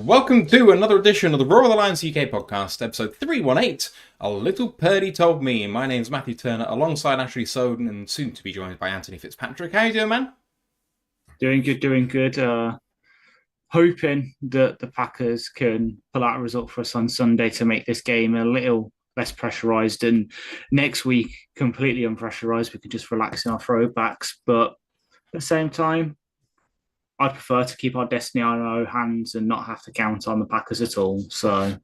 welcome to another edition of the Royal Alliance UK podcast, episode 318, A Little Purdy Told Me. My name's Matthew Turner, alongside Ashley Soden, and soon to be joined by Anthony Fitzpatrick. How you doing, man? Doing good. Hoping that the Packers can pull out a result for us on Sunday to make this game a little less pressurised, and next week completely unpressurised. We can just relax in our throwbacks, but at the same time, I'd prefer to keep our destiny on our own hands and not have to count on the Packers at all. So,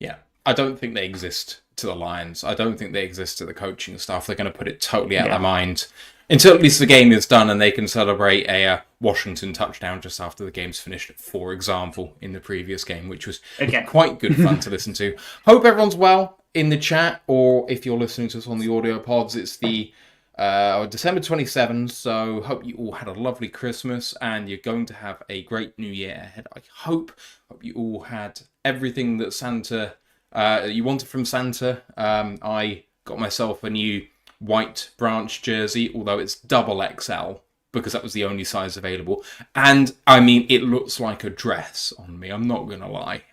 yeah, I don't think they exist to the Lions. I don't think they exist to the coaching staff. They're going to put it totally out of their mind until at least the game is done and they can celebrate a Washington touchdown just after the game's finished, for example, in the previous game, which was quite good fun to listen to. Hope everyone's well in the chat, or if you're listening to us on the audio pods, it's the December 27th, so hope you all had a lovely Christmas and you're going to have a great new year ahead. I hope you all had everything that Santa you wanted from Santa. I got myself a new white branch jersey, although it's double XL because that was the only size available, and I mean it looks like a dress on me, I'm not gonna lie.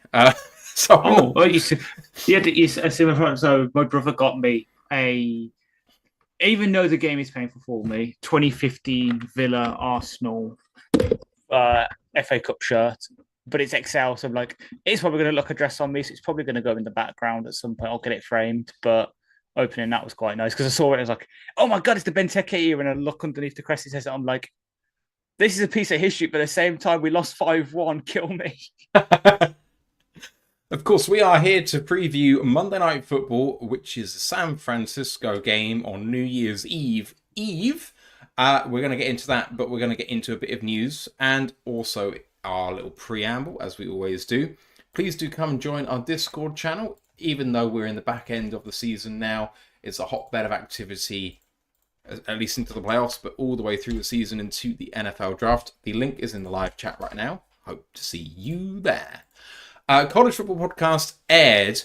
So my brother got me a, even though the game is painful for me, 2015 Villa Arsenal FA Cup shirt, but it's XL, so I'm like, it's probably going to look a dress on me, so it's probably going to go in the background at some point. I'll get it framed, but opening that was quite nice because I saw it. I was like, oh my god, it's the Benteke here, and I look underneath the crest. It says it. I'm like, this is a piece of history, but at the same time, we lost 5-1. Kill me. Of course, we are here to preview Monday Night Football, which is the San Francisco game on New Year's Eve. We're going to get into that, but we're going to get into a bit of news and also our little preamble, as we always do. Please do come and join our Discord channel. Even though we're in the back end of the season now, it's a hotbed of activity, at least into the playoffs, but all the way through the season into the NFL draft. The link is in the live chat right now. Hope to see you there. College Football Podcast aired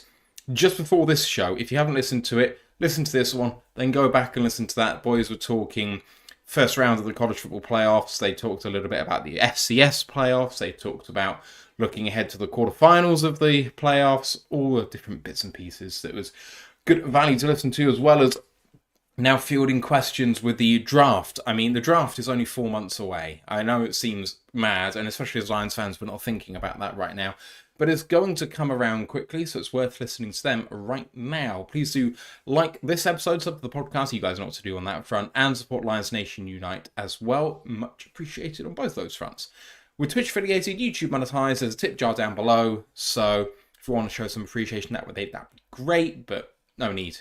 just before this show. If you haven't listened to it, listen to this one, then go back and listen to that. Boys were talking first round of the college football playoffs. They talked a little bit about the FCS playoffs. They talked about looking ahead to the quarterfinals of the playoffs, all the different bits and pieces. That was good value to listen to, as well as now fielding questions with the draft. I mean, the draft is only 4 months away. I know it seems mad, and especially as Lions fans, we're not thinking about that right now. But it's going to come around quickly, so it's worth listening to them right now. Please do like this episode, sub to the podcast. You guys know what to do on that front, and support Lions Nation Unite as well. Much appreciated on both those fronts. We're Twitch affiliated, YouTube monetized. There's a tip jar down below, so if you want to show some appreciation, that'd be great, but no need.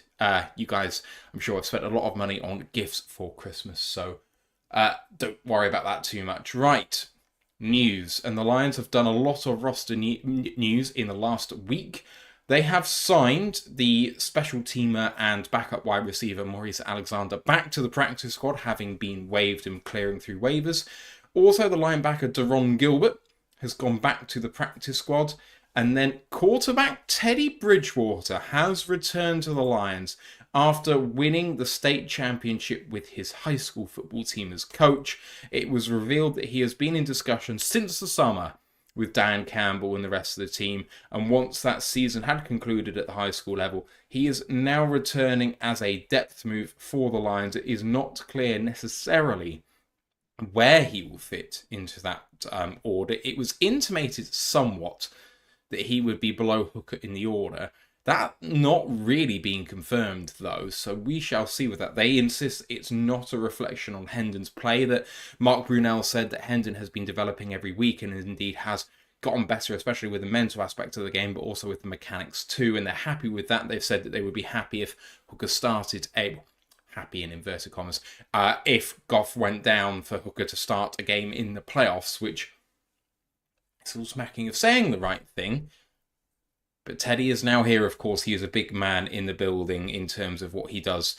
You guys, I'm sure, have spent a lot of money on gifts for Christmas, so don't worry about that too much. Right. News, and the Lions have done a lot of roster news in the last week. They have signed the special teamer and backup wide receiver Maurice Alexander back to the practice squad, having been waived and clearing through waivers. Also, the linebacker Deron Gilbert has gone back to the practice squad, and then quarterback Teddy Bridgewater has returned to the Lions after winning the state championship with his high school football team as coach. It was revealed that he has been in discussion since the summer with Dan Campbell and the rest of the team, and once that season had concluded at the high school level, he is now returning as a depth move for the Lions. It is not clear necessarily where he will fit into that order. It was intimated somewhat that he would be below Hooker in the order. That not really being confirmed, though, so we shall see with that. They insist it's not a reflection on Hendon's play, that Mark Brunell said that Hendon has been developing every week and indeed has gotten better, especially with the mental aspect of the game, but also with the mechanics too, and they're happy with that. They've said that they would be happy if Hooker started happy in inverted commas, if Goff went down for Hooker to start a game in the playoffs, which is all smacking of saying the right thing. But Teddy is now here, of course. He is a big man in the building in terms of what he does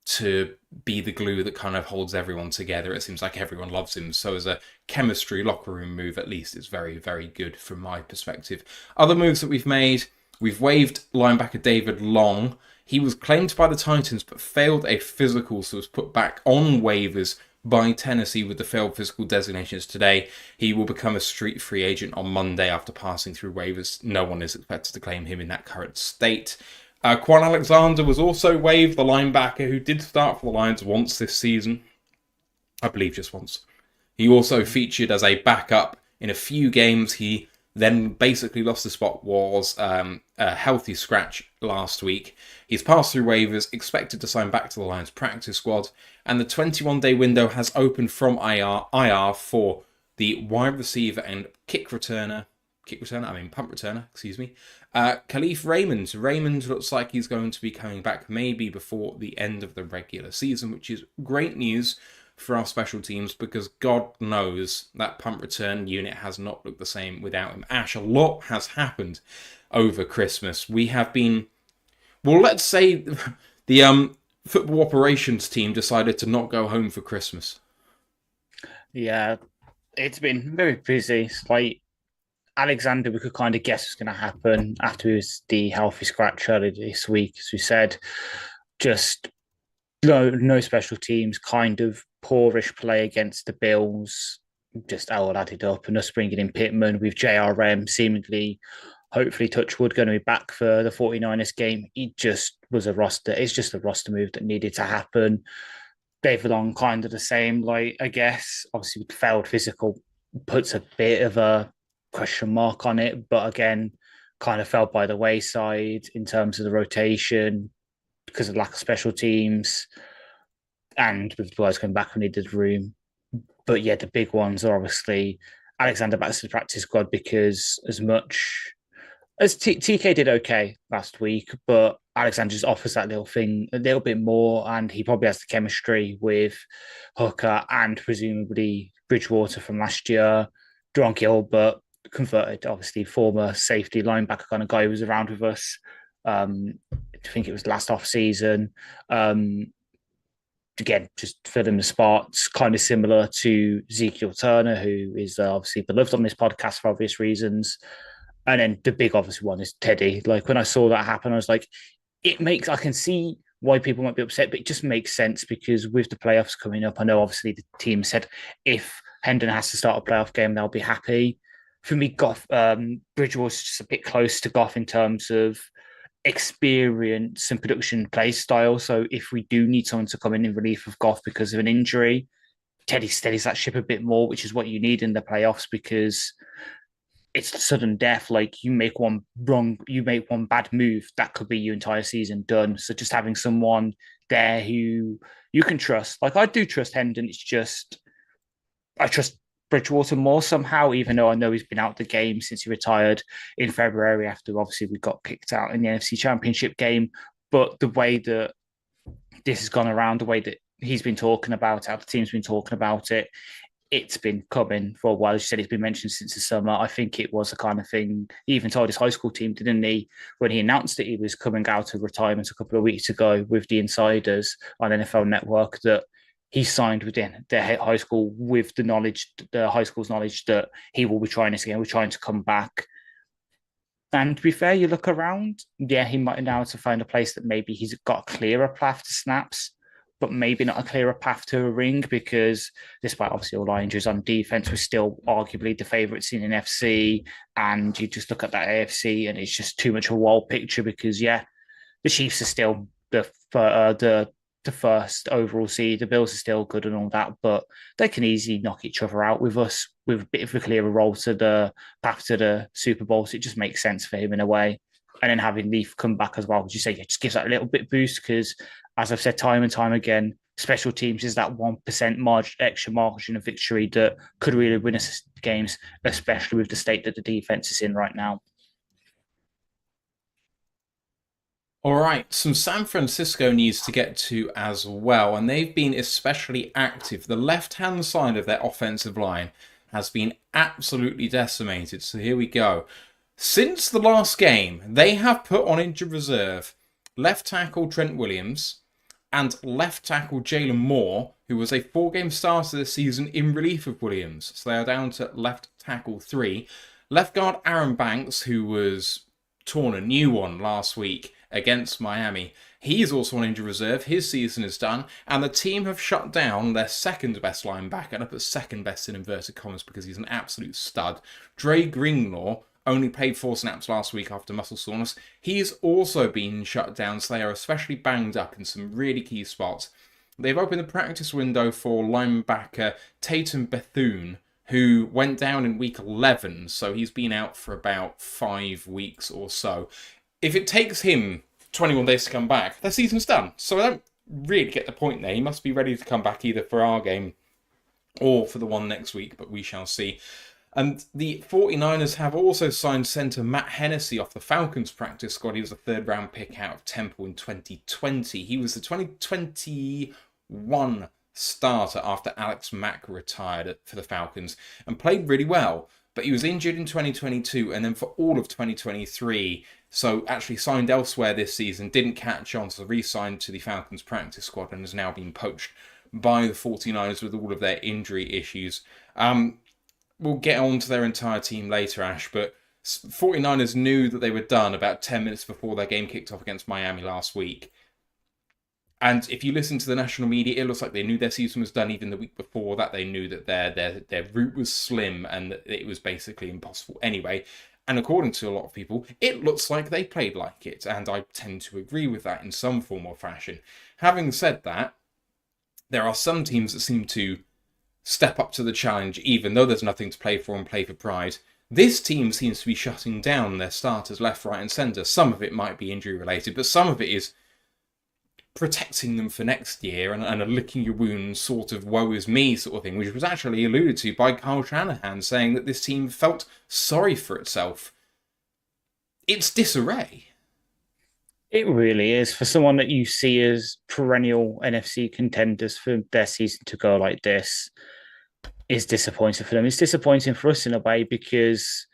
to be the glue that kind of holds everyone together. It seems like everyone loves him. So as a chemistry locker room move, at least, it's very, very good from my perspective. Other moves that we've made, we've waived linebacker David Long. He was claimed by the Titans but failed a physical, so was put back on waivers by Tennessee with the failed physical designations today. He will become a street free agent on Monday after passing through waivers. No one is expected to claim him in that current state. Quan Alexander was also waived, the linebacker who did start for the Lions once this season. I believe just once. He also featured as a backup in a few games. He then basically lost the spot, was a healthy scratch last week. He's passed through waivers, expected to sign back to the Lions practice squad, and the 21-day window has opened from IR for the wide receiver and punt returner, Khalif Raymond. Raymond looks like he's going to be coming back maybe before the end of the regular season, which is great news for our special teams, because God knows that punt return unit has not looked the same without him. Ash, a lot has happened over Christmas. We have been, well, let's say the football operations team decided to not go home for Christmas. Yeah, it's been very busy. It's like Alexander, we could kind of guess what's going to happen after the healthy scratch earlier this week, as we said. Just no special teams, kind of poorish play against the Bills, just all added up, and us bringing in Pittman with JRM seemingly, hopefully touch wood, going to be back for the 49ers game. It just was a roster. It's just a roster move that needed to happen. David Long kind of the same, like, I guess, obviously with failed physical puts a bit of a question mark on it, but again, kind of fell by the wayside in terms of the rotation because of lack of special teams. And with the guys coming back, we needed room. But yeah, the big ones are obviously Alexander back to the practice squad, because as much as TK did okay last week, but Alexander just offers that little thing a little bit more, and he probably has the chemistry with Hooker and presumably Bridgewater from last year. Deron Gilbert, converted, obviously, former safety linebacker kind of guy who was around with us. I think it was last off season. Again, just filling the spots, kind of similar to Ezekiel Turner, who is obviously beloved on this podcast for obvious reasons. And then the big obvious one is Teddy. Like, when I saw that happen, I was like, I can see why people might be upset, but it just makes sense because with the playoffs coming up, I know obviously the team said if Hendon has to start a playoff game, they'll be happy. For me, Goff, Bridgewater's just a bit close to Goff in terms of experience and production play style. So if we do need someone to come in relief of Goff because of an injury, Teddy steadies that ship a bit more, which is what you need in the playoffs, because it's sudden death. Like, you make one bad move, that could be your entire season done. So just having someone there who you can trust. Like, I do trust Hendon. It's just I trust Bridgewater more somehow, even though I know he's been out the game since he retired in February after obviously we got kicked out in the NFC Championship game. But the way that this has gone around, the way that he's been talking about it, how the team's been talking about it, it's been coming for a while. As you said, it's been mentioned since the summer. I think it was the kind of thing he even told his high school team, didn't he, when he announced that he was coming out of retirement a couple of weeks ago with the insiders on NFL Network, that he signed within the high school with the high school's knowledge that he will be trying this again. We're trying to come back. And to be fair, you look around, yeah, he might now have to find a place that maybe he's got a clearer path to snaps, but maybe not a clearer path to a ring, because despite obviously all our injuries on defense, we're still arguably the favourites in NFC. And you just look at that AFC and it's just too much of a wild picture, because, yeah, the Chiefs are still the first overall seed. The Bills are still good and all that, but they can easily knock each other out with us with a bit of a clearer role to the path to the Super Bowl. So it just makes sense for him in a way. And then having Leaf come back as well, would you say, it just gives that a little bit boost, because as I've said time and time again, special teams is that 1% extra margin of victory that could really win us games, especially with the state that the defense is in right now. All right, some San Francisco news to get to as well, and they've been especially active. The left-hand side of their offensive line has been absolutely decimated, so here we go. Since the last game, they have put on injured reserve left tackle Trent Williams and left tackle Jalen Moore, who was a 4-game starter this season in relief of Williams. So they are down to left tackle 3. Left guard Aaron Banks, who was torn a new one last week, against Miami. He's also on injury reserve. His season is done. And the team have shut down their second best linebacker, and I put second best in inverted commas because he's an absolute stud. Dre Greenlaw only played 4 snaps last week after muscle soreness. He's also been shut down, so they are especially banged up in some really key spots. They've opened the practice window for linebacker Tatum Bethune, who went down in week 11, so he's been out for about 5 weeks or so. If it takes him 21 days to come back, their season's done. So I don't really get the point there. He must be ready to come back either for our game or for the one next week, but we shall see. And the 49ers have also signed centre Matt Hennessy off the Falcons practice squad. He was a third-round pick out of Temple in 2020. He was the 2021 starter after Alex Mack retired for the Falcons and played really well. But he was injured in 2022 and then for all of 2023, so actually signed elsewhere this season, didn't catch on, so re-signed to the Falcons practice squad and has now been poached by the 49ers with all of their injury issues. We'll get on to their entire team later, Ash, but 49ers knew that they were done about 10 minutes before their game kicked off against Miami last week. And if you listen to the national media, it looks like they knew their season was done even the week before that. They knew that their route was slim and that it was basically impossible anyway. And according to a lot of people, it looks like they played like it. And I tend to agree with that in some form or fashion. Having said that, there are some teams that seem to step up to the challenge, even though there's nothing to play for and play for pride. This team seems to be shutting down their starters left, right and centre. Some of it might be injury related, but some of it is protecting them for next year and a licking your wounds sort of woe is me sort of thing, which was actually alluded to by Kyle Shanahan, saying that this team felt sorry for itself. It's disarray. It really is. For someone that you see as perennial NFC contenders, for their season to go like this is disappointing for them. It's disappointing for us in a way because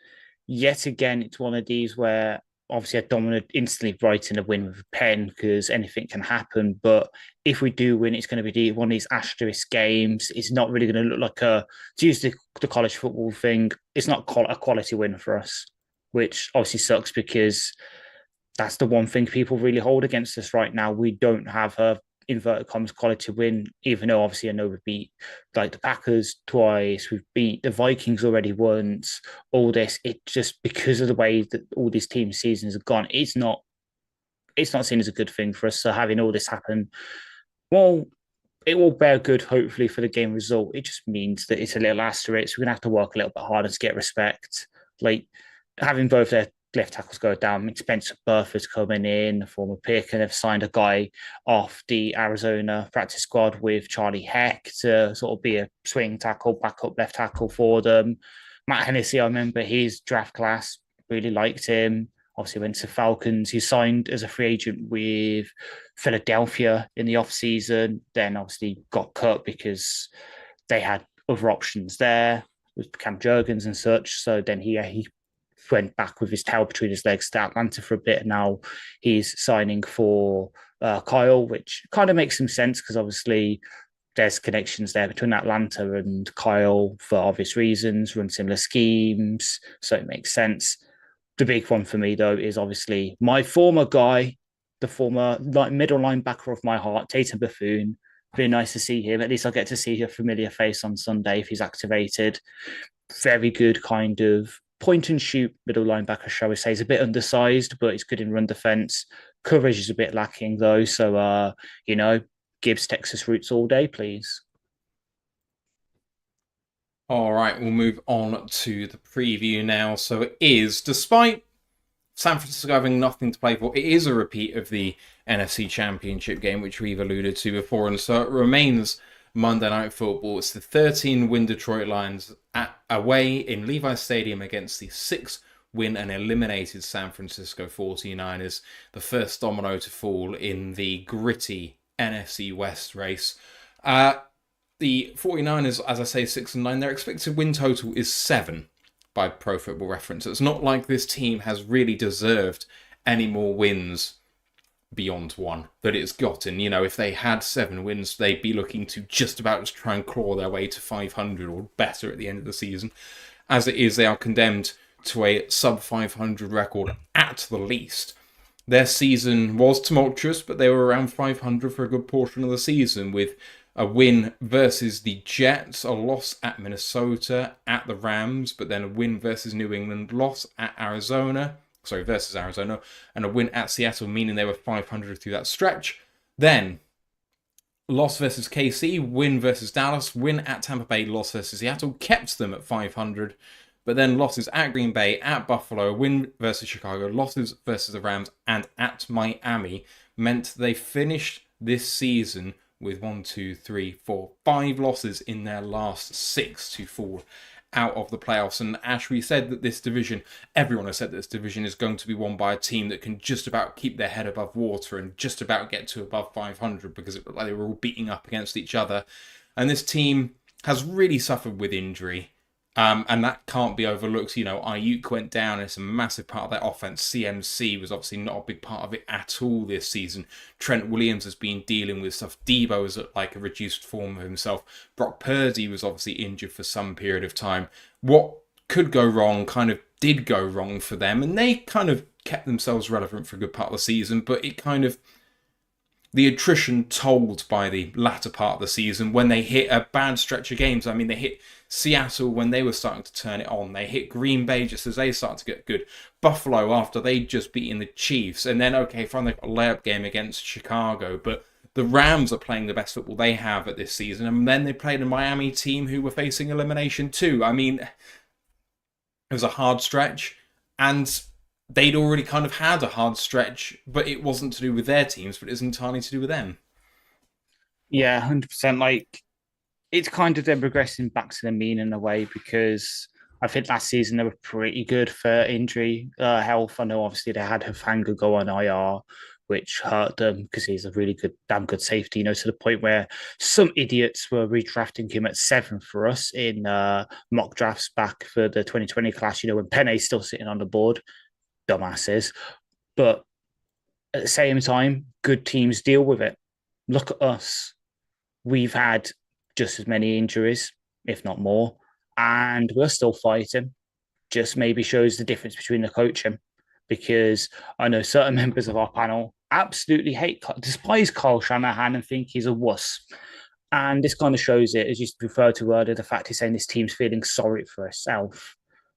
yet again, it's one of these where obviously I don't want to instantly write in a win with a pen because anything can happen. But if we do win, it's going to be one of these asterisk games. It's not really going to look like to use the college football thing, it's not a quality win for us, which obviously sucks because that's the one thing people really hold against us right now. We don't have a inverted commas quality win, even though obviously I know we beat like the Packers twice, we've beat the Vikings already once, all this, it just because of the way that all these team seasons have gone, it's not seen as a good thing for us. So having all this happen, well, it will bear good hopefully for the game result. It just means that it's a little asterisk. We're gonna have to work a little bit harder to get respect. Like having both their left tackles go down. Spencer Burford's coming in, a former pick, and they've signed a guy off the Arizona practice squad with Charlie Heck to sort of be a swing tackle, backup left tackle for them. Matt Hennessy, I remember his draft class, really liked him. Obviously went to Falcons. He signed as a free agent with Philadelphia in the offseason, then obviously got cut because they had other options there with Cam Jurgens and such. So then he went back with his tail between his legs to Atlanta for a bit. And now he's signing for Kyle, which kind of makes some sense because obviously there's connections there between Atlanta and Kyle for obvious reasons, run similar schemes. So it makes sense. The big one for me, though, is obviously my former guy, the former middle linebacker of my heart, Tatum Bethune. Very nice to see him. At least I'll get to see a familiar face on Sunday if he's activated. Very good kind of point and shoot middle linebacker, shall we say. He's a bit undersized, but he's good in run defense. Coverage is a bit lacking, though. So, Gibbs Texas roots all day, please. All right, we'll move on to the preview now. So it is, despite San Francisco having nothing to play for, it is a repeat of the NFC Championship game, which we've alluded to before. And so it remains Monday Night Football. It's the 13-win Detroit Lions away in Levi Stadium against the 6-win and eliminated San Francisco 49ers, the first domino to fall in the gritty NFC West race. The 49ers, as I say, 6-9, their expected win total is 7 by Pro Football Reference. It's not like this team has really deserved any more wins beyond one that it's gotten. If they had 7 wins, they'd be looking to just about try and claw their way to 500 or better at the end of the season. As it is, they are condemned to a sub-500 record at the least. Their season was tumultuous, but they were around 500 for a good portion of the season, with a win versus the Jets, a loss at Minnesota, at the Rams, but then a win versus New England, loss at Arizona, versus Arizona, and a win at Seattle, meaning they were 500 through that stretch. Then, loss versus KC, win versus Dallas, win at Tampa Bay, loss versus Seattle, kept them at 500. But then losses at Green Bay, at Buffalo, win versus Chicago, losses versus the Rams, and at Miami meant they finished this season with 5 losses in their last 6 to fall out of the playoffs. And Ash, we said that this division, everyone has said that this division is going to be won by a team that can just about keep their head above water and just about get to above 500, because it looked like they were all beating up against each other. And this team has really suffered with injury. And that can't be overlooked. You know, Ayuk went down. It's a massive part of their offense. CMC was obviously not a big part of it at all this season. Trent Williams has been dealing with stuff. Debo is at like a reduced form of himself. Brock Purdy was obviously injured for some period of time. What could go wrong kind of did go wrong for them. And they kind of kept themselves relevant for a good part of the season. But it kind of... the attrition told by the latter part of the season when they hit a bad stretch of games. I mean, they hit Seattle when they were starting to turn it on. They hit Green Bay just as they started to get good. Buffalo after they'd just beaten the Chiefs. And then, okay, fine, they've got a layup game against Chicago. But the Rams are playing the best football they have at this season. And then they played a Miami team who were facing elimination too. I mean, it was a hard stretch. And they'd already kind of had a hard stretch, but it wasn't to do with their teams, but it was entirely to do with them. Yeah, 100%. Like, it's kind of them regressing back to the mean in a way, because I think last season they were pretty good for injury health. I know obviously they had Hufanga go on IR, which hurt them because he's a really good, damn good safety, you know, to the point where some idiots were redrafting him at 7 for us in mock drafts back for the 2020 class, you know, when Penne's still sitting on the board. Dumbasses. But at the same time, good teams deal with it. Look at us. We've had just as many injuries, if not more, and we're still fighting. Just maybe shows the difference between the coaching, because I know certain members of our panel absolutely despise Kyle Shanahan and think he's a wuss. And this kind of shows it, as you referred to earlier, the fact he's saying this team's feeling sorry for itself.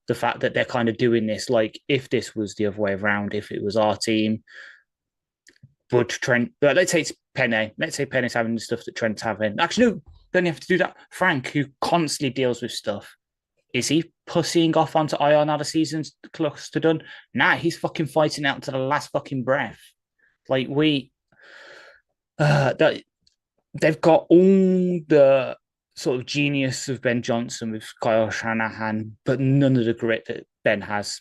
The fact that they're kind of doing this, like if this was the other way around, if it was our team, would Trent, let's say it's Penne. Let's say Penne's having the stuff that Trent's having. Actually, no, don't you have to do that? Frank, who constantly deals with stuff, is he pussying off onto IR now the season's close to done? Nah, he's fucking fighting out to the last fucking breath. Like they've got all the sort of genius of Ben Johnson with Kyle Shanahan, but none of the grit that Ben has.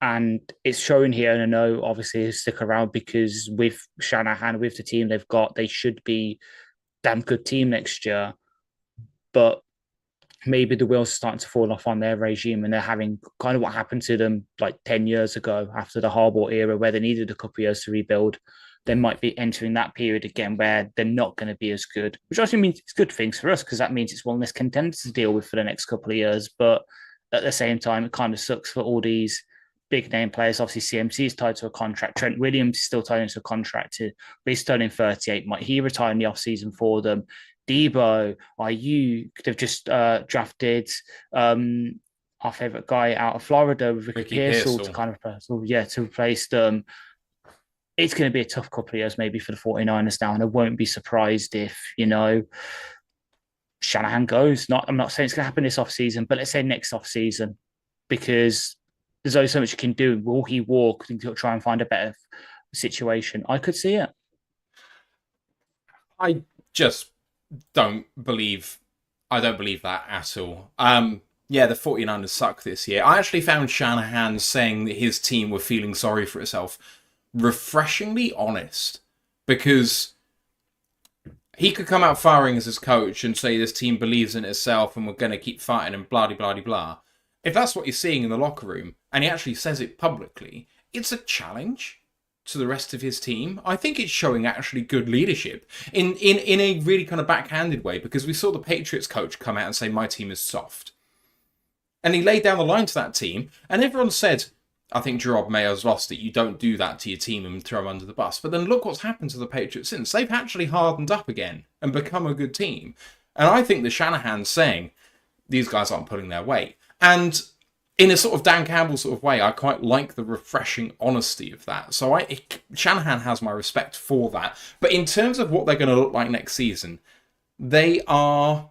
And it's shown here, and I know obviously he'll stick around because with Shanahan, with the team they've got, they should be a damn good team next year. But maybe the wheels are starting to fall off on their regime, and they're having kind of what happened to them like 10 years ago after the Harbaugh era, where they needed a couple of years to rebuild. They might be entering that period again where they're not going to be as good, which also means it's good things for us because that means it's one less contenders to deal with for the next couple of years. But at the same time, it kind of sucks for all these big name players. Obviously, CMC is tied to a contract. Trent Williams is still tied into a contract, but he's turning 38. Might he retire in the offseason for them? Debo, IU, they've just drafted our favorite guy out of Florida, Ricky Pearsall, to kind of to replace them. It's going to be a tough couple of years maybe for the 49ers now, and I won't be surprised if, you know, Shanahan goes. I'm not saying it's going to happen this offseason, but let's say next offseason, because there's only so much you can do. Will he walk and try and find a better situation? I could see it. I don't believe that at all. Yeah, the 49ers suck this year. I actually found Shanahan saying that his team were feeling sorry for itself refreshingly honest, because he could come out firing as his coach and say this team believes in itself and we're going to keep fighting and blah, blah, blah, blah. If that's what you're seeing in the locker room, and he actually says it publicly, it's a challenge to the rest of his team. I think it's showing actually good leadership in a really kind of backhanded way, because we saw the Patriots coach come out and say, my team is soft. And he laid down the line to that team, and everyone said, I think Gerard Mayo's lost it. You don't do that to your team and throw them under the bus. But then look what's happened to the Patriots since. They've actually hardened up again and become a good team. And I think that Shanahan's saying, these guys aren't pulling their weight. And in a sort of Dan Campbell sort of way, I quite like the refreshing honesty of that. So Shanahan has my respect for that. But in terms of what they're going to look like next season, they are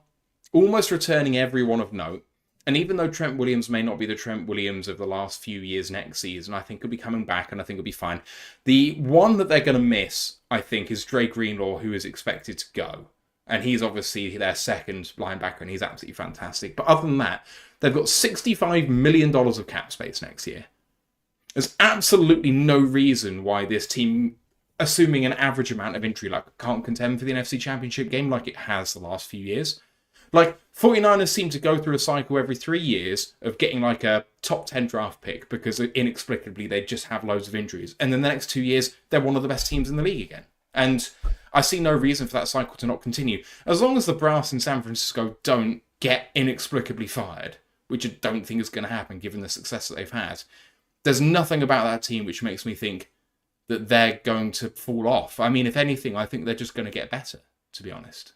almost returning everyone of note. And even though Trent Williams may not be the Trent Williams of the last few years next season, I think he'll be coming back and I think he'll be fine. The one that they're going to miss, I think, is Dre Greenlaw, who is expected to go. And he's obviously their second linebacker and he's absolutely fantastic. But other than that, they've got $65 million of cap space next year. There's absolutely no reason why this team, assuming an average amount of injury luck, can't contend for the NFC Championship game like it has the last few years. Like, 49ers seem to go through a cycle every 3 years of getting like a top 10 draft pick because inexplicably they just have loads of injuries. And then the next 2 years, they're one of the best teams in the league again. And I see no reason for that cycle to not continue. As long as the brass in San Francisco don't get inexplicably fired, which I don't think is going to happen given the success that they've had, there's nothing about that team which makes me think that they're going to fall off. I mean, if anything, I think they're just going to get better, to be honest.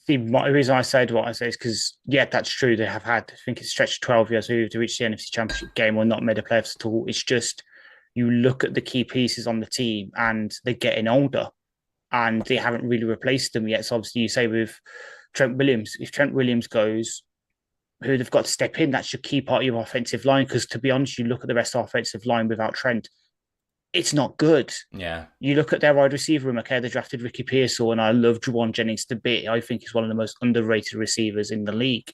The reason I say what I say is because, yeah, that's true. They have had, I think it's stretched 12 years to reach the NFC Championship game or not made a playoffs at all. It's just, you look at the key pieces on the team and they're getting older and they haven't really replaced them yet. So obviously you say with Trent Williams, if Trent Williams goes, who they've got to step in, that's your key part of your offensive line. Because to be honest, you look at the rest of the offensive line without Trent, it's not good. Yeah. You look at their wide receiver room, okay, they drafted Ricky Pearsall, and I love Juwan Jennings to bit. I think he's one of the most underrated receivers in the league.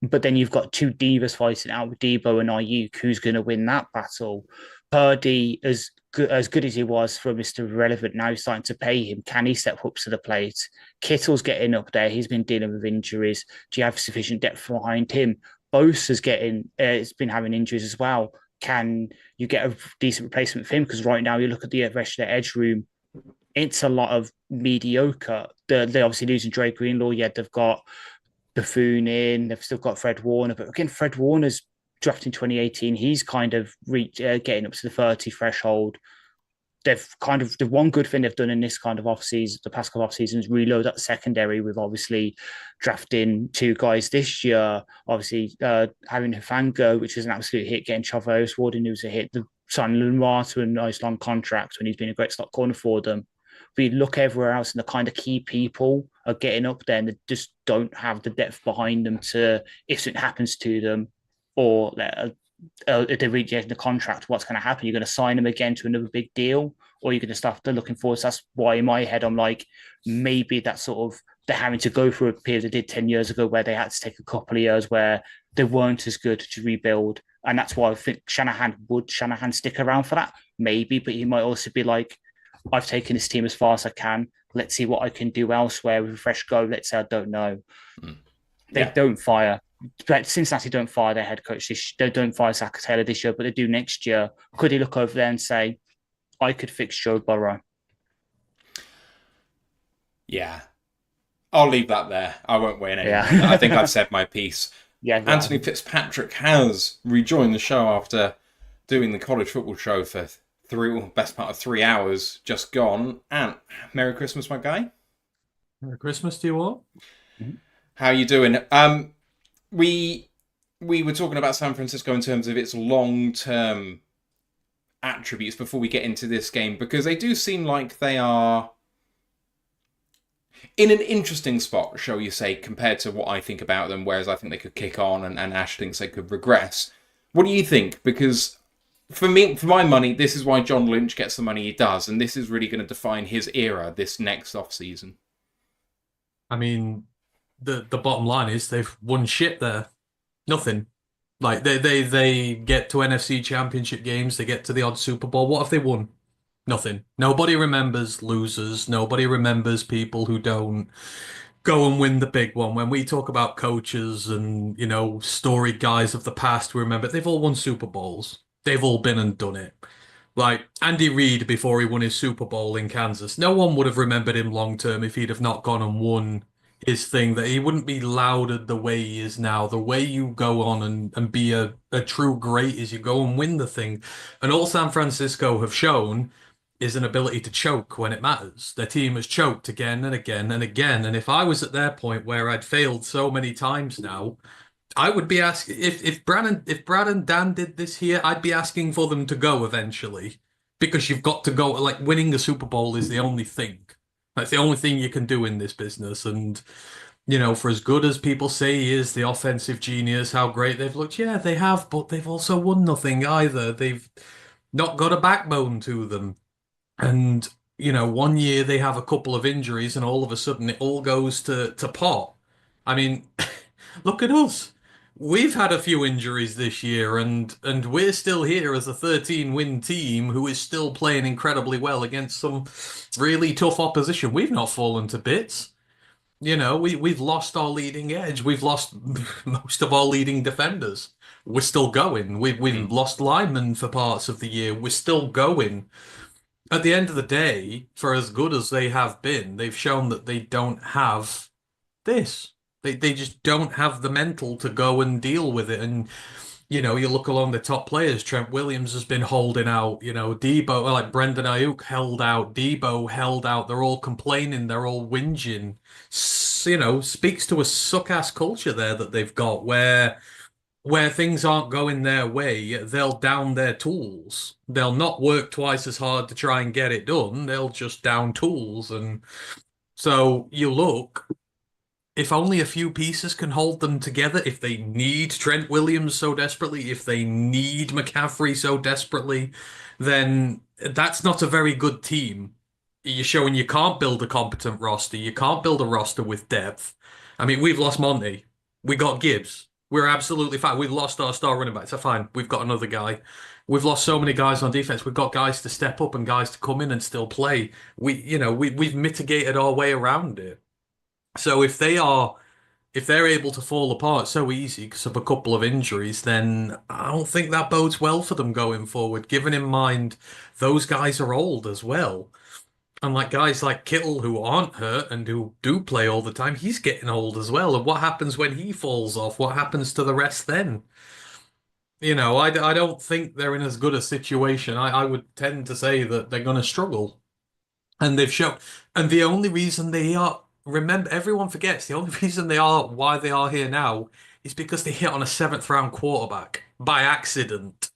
But then you've got two divas fighting out with Debo and Ayuk. Who's going to win that battle? Purdy, as good as he was for Mr. Irrelevant, now he's starting to pay him. Can he step up to the plate? Kittle's getting up there. He's been dealing with injuries. Do you have sufficient depth behind him? Bosa's it's been having injuries as well. Can you get a decent replacement for him? Because right now you look at the rest of the edge room, it's a lot of mediocre. They're obviously losing Dre Greenlaw. Yeah, they've got Buffoon in. They've still got Fred Warner. But again, Fred Warner's drafted in 2018. He's kind of getting up to the 30 threshold. The one good thing they've done in this kind of offseason, the past couple of off seasons, reload that secondary with obviously drafting two guys this year. Obviously, having Hufanga, which is an absolute hit, getting Chavez Warden, who was a hit, the signing Lenoir to a nice long contract when he's been a great slot corner for them. But you look everywhere else, and the kind of key people are getting up there, and they just don't have the depth behind them to, if something happens to them, or if they reach the end of the contract, what's going to happen? You're going to sign them again to another big deal, or you're going to start looking forward. So that's why in my head, I'm like, maybe that's sort of, they're having to go through a period they did 10 years ago where they had to take a couple of years where they weren't as good to rebuild. And that's why I think Shanahan stick around for that? Maybe, but he might also be like, I've taken this team as far as I can. Let's see what I can do elsewhere with a fresh go. Let's say I don't know. They don't fire. But Cincinnati don't fire their head coach. They don't fire Zach Taylor this year, but they do next year. Could he look over there and say, I could fix Joe Burrow? Yeah. I'll leave that there. I won't weigh in anymore. Yeah. I think I've said my piece. Yeah, Anthony Fitzpatrick has rejoined the show after doing the college football show for best part of 3 hours just gone. Ant, Merry Christmas, my guy. Merry Christmas to you all. How are you doing? We were talking about San Francisco in terms of its long-term attributes before we get into this game, because they do seem like they are in an interesting spot, shall you say, compared to what I think about them, whereas I think they could kick on and Ash thinks they could regress. What do you think? Because for my money, this is why John Lynch gets the money he does, and this is really going to define his era this next off-season. I mean, the bottom line is they've won shit there. Nothing. Like they get to NFC Championship games, they get to the odd Super Bowl. What have they won? Nothing. Nobody remembers losers. Nobody remembers people who don't go and win the big one. When we talk about coaches and, storied guys of the past, we remember they've all won Super Bowls. They've all been and done it. Like Andy Reid before he won his Super Bowl in Kansas. No one would have remembered him long term if he'd have not gone and won his thing, that he wouldn't be lauded the way he is now. The way you go on and be a true great is you go and win the thing. And all San Francisco have shown is an ability to choke when it matters. Their team has choked again and again and again. And if I was at their point where I'd failed so many times now, I would be asking if Brad and Dan did this here, I'd be asking for them to go eventually. Because you've got to go, like winning the Super Bowl is the only thing. That's the only thing you can do in this business. And, for as good as people say he is, the offensive genius, how great they've looked, yeah, they have, but they've also won nothing either. They've not got a backbone to them. And, one year they have a couple of injuries and all of a sudden it all goes to pot. I mean, look at us. We've had a few injuries this year and we're still here as a 13-win team who is still playing incredibly well against some really tough opposition. We've not fallen to bits. We've lost our leading edge. We've lost most of our leading defenders. We're still going. We've lost linemen for parts of the year. We're still going. At the end of the day, for as good as they have been, they've shown that they don't have this. They just don't have the mental to go and deal with it. And, you look along the top players, Trent Williams has been holding out, Debo, like Brendan Ayuk held out, Debo held out. They're all complaining, they're all whinging. Speaks to a suck-ass culture there that they've got where things aren't going their way, they'll down their tools. They'll not work twice as hard to try and get it done. They'll just down tools. And so you look, if only a few pieces can hold them together, if they need Trent Williams so desperately, if they need McCaffrey so desperately, then that's not a very good team. You're showing you can't build a competent roster. You can't build a roster with depth. I mean, we've lost Monty. We got Gibbs. We're absolutely fine. We've lost our star running back. So fine. We've got another guy. We've lost so many guys on defense. We've got guys to step up and guys to come in and still play. We've mitigated our way around it. So if they're able to fall apart so easy because of a couple of injuries, then I don't think that bodes well for them going forward, given in mind those guys are old as well. And like guys like Kittle who aren't hurt and who do play all the time, he's getting old as well. And what happens when he falls off? What happens to the rest then? I don't think they're in as good a situation. I would tend to say that they're going to struggle. And they've shown. And the only reason they are, remember, everyone forgets, the only reason why they are here now is because they hit on a seventh round quarterback by accident.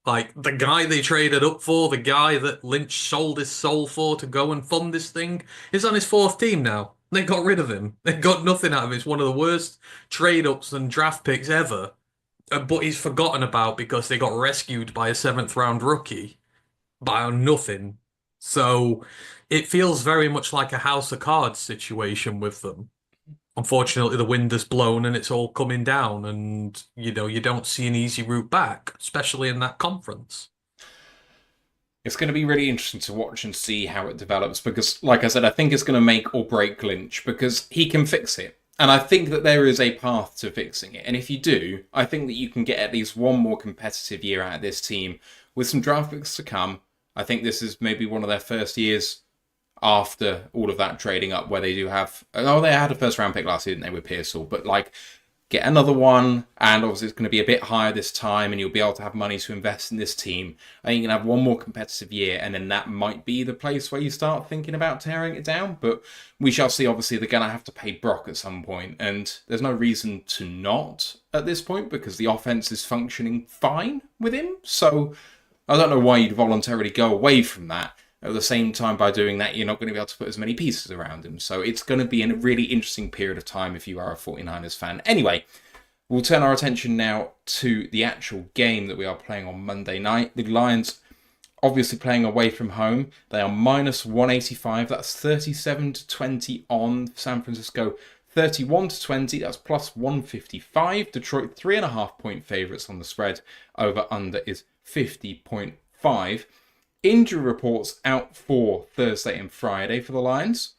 Like the guy they traded up for, the guy that Lynch sold his soul for to go and fund this thing, is on his fourth team now. They got rid of him. They got nothing out of him. It's one of the worst trade ups and draft picks ever. But he's forgotten about because they got rescued by a seventh round rookie by nothing. So it feels very much like a House of Cards situation with them. Unfortunately, the wind has blown and it's all coming down, and you don't see an easy route back, especially in that conference. It's going to be really interesting to watch and see how it develops because, like I said, I think it's going to make or break Lynch because he can fix it. And I think that there is a path to fixing it. And if you do, I think that you can get at least one more competitive year out of this team with some draft picks to come. I think this is maybe one of their first years after all of that trading up where they do have... Oh, they had a first round pick last year, didn't they, with Parcel? But, get another one, and obviously it's going to be a bit higher this time, and you'll be able to have money to invest in this team. I think you can have one more competitive year, and then that might be the place where you start thinking about tearing it down. But we shall see. Obviously, they're going to have to pay Brock at some point, and there's no reason to not at this point because the offense is functioning fine with him. So I don't know why you'd voluntarily go away from that. At the same time, by doing that, you're not going to be able to put as many pieces around him. So it's going to be a really interesting period of time if you are a 49ers fan. Anyway, we'll turn our attention now to the actual game that we are playing on Monday night. The Lions obviously playing away from home. They are minus 185. That's 37-20 on San Francisco. 31-20. That's plus 155. Detroit 3.5 point favourites on the spread. Over under is 50.5. Injury reports out for Thursday and Friday for the Lions.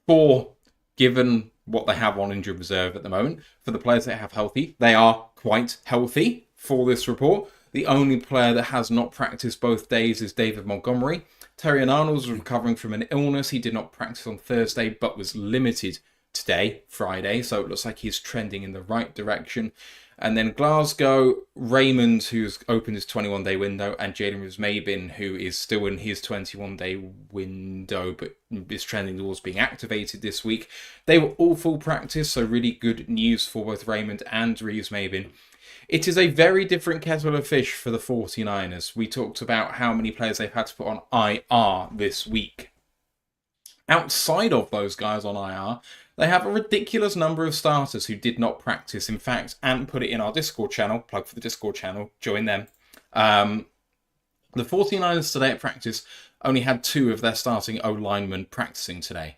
4, given what they have on injury reserve at the moment. For the players they have healthy, they are quite healthy for this report. The only player that has not practiced both days is David Montgomery. Terry Arnold's recovering from an illness. He did not practice on Thursday, but was limited today, Friday. So it looks like he's trending in the right direction. And then Glasgow, Raymond, who's opened his 21-day window, and Jaden Roosmabin, who is still in his 21-day window, but is trending towards being activated this week. They were all full practice, so really good news for both Raymond and Roosmabin. It is a very different kettle of fish for the 49ers. We talked about how many players they've had to put on IR this week. Outside of those guys on IR, they have a ridiculous number of starters who did not practice. In fact, Ant put it in our Discord channel, plug for the Discord channel, join them. The 49ers today at practice only had 2 of their starting O-linemen practicing today.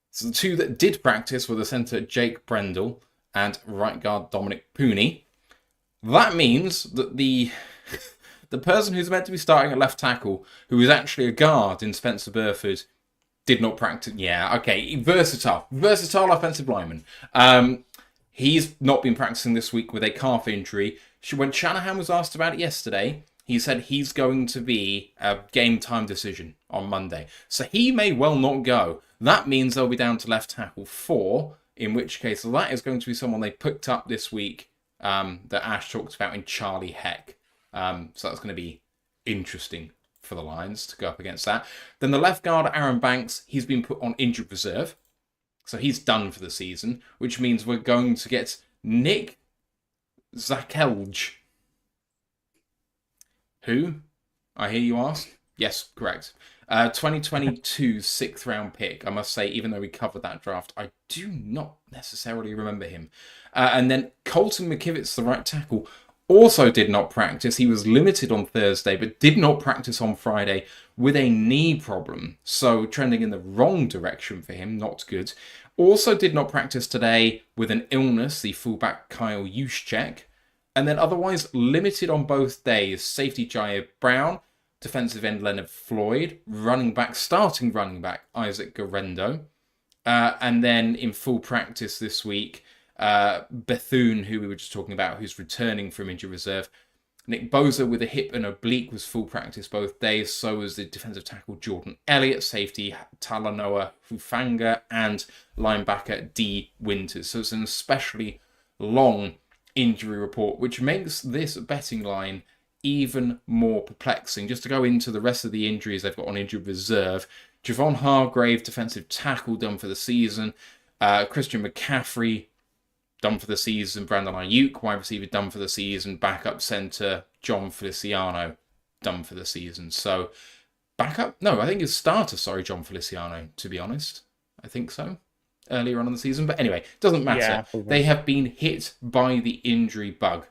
So the 2 that did practice were the centre Jake Brendel and right guard Dominic Pooney. That means that the person who's meant to be starting at left tackle, who is actually a guard in Spencer Burford, did not practice. Yeah, okay. Versatile offensive lineman. He's not been practicing this week with a calf injury. When Shanahan was asked about it yesterday, he said he's going to be a game time decision on Monday. So he may well not go. That means they'll be down to left tackle 4, in which case that is going to be someone they picked up this week that Ash talked about in Charlie Heck. So that's going to be interesting for the Lions to go up against that. Then the left guard, Aaron Banks, he's been put on injured reserve. So he's done for the season, which means we're going to get Nick Zakelj. Who? I hear you ask? Yes, correct. 2022 6th round pick. I must say, even though we covered that draft, I do not necessarily remember him. And then Colton McKivitz, the right tackle, also did not practice. He was limited on Thursday, but did not practice on Friday with a knee problem. So trending in the wrong direction for him, not good. Also did not practice today with an illness, the fullback Kyle Juszczyk. And then otherwise limited on both days, safety Jair Brown, defensive end Leonard Floyd, starting running back Isaac Garendo. And then in full practice this week, Bethune, who we were just talking about, who's returning from injury reserve. Nick Bosa with a hip and oblique was full practice both days. So was the defensive tackle Jordan Elliott, safety Talanoa Hufanga, and linebacker D Winters. So it's an especially long injury report, which makes this betting line even more perplexing. Just to go into the rest of the injuries they've got on injured reserve. Javon Hargrave, defensive tackle, done for the season. Christian McCaffrey, done for the season. Brandon Ayuk, wide receiver, done for the season. Backup center, John Feliciano, done for the season. So, I think it's starter, John Feliciano, to be honest. I think so. Earlier on in the season. But anyway, doesn't matter. Yeah, they have been hit by the injury bug.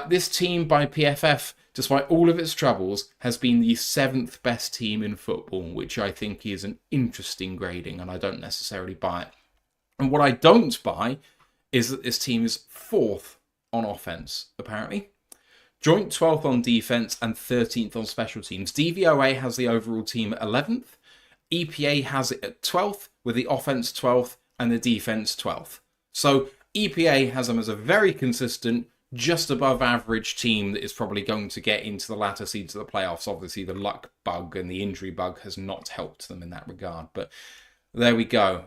This team by PFF, despite all of its troubles, has been the 7th best team in football, which I think is an interesting grading, and I don't necessarily buy it. And what I don't buy is that this team is 4th on offense, apparently. Joint 12th on defense and 13th on special teams. DVOA has the overall team at 11th. EPA has it at 12th, with the offense 12th and the defense 12th. So EPA has them as a very consistent, just above average team that is probably going to get into the latter seeds of the playoffs. Obviously, the luck bug and the injury bug has not helped them in that regard. But there we go.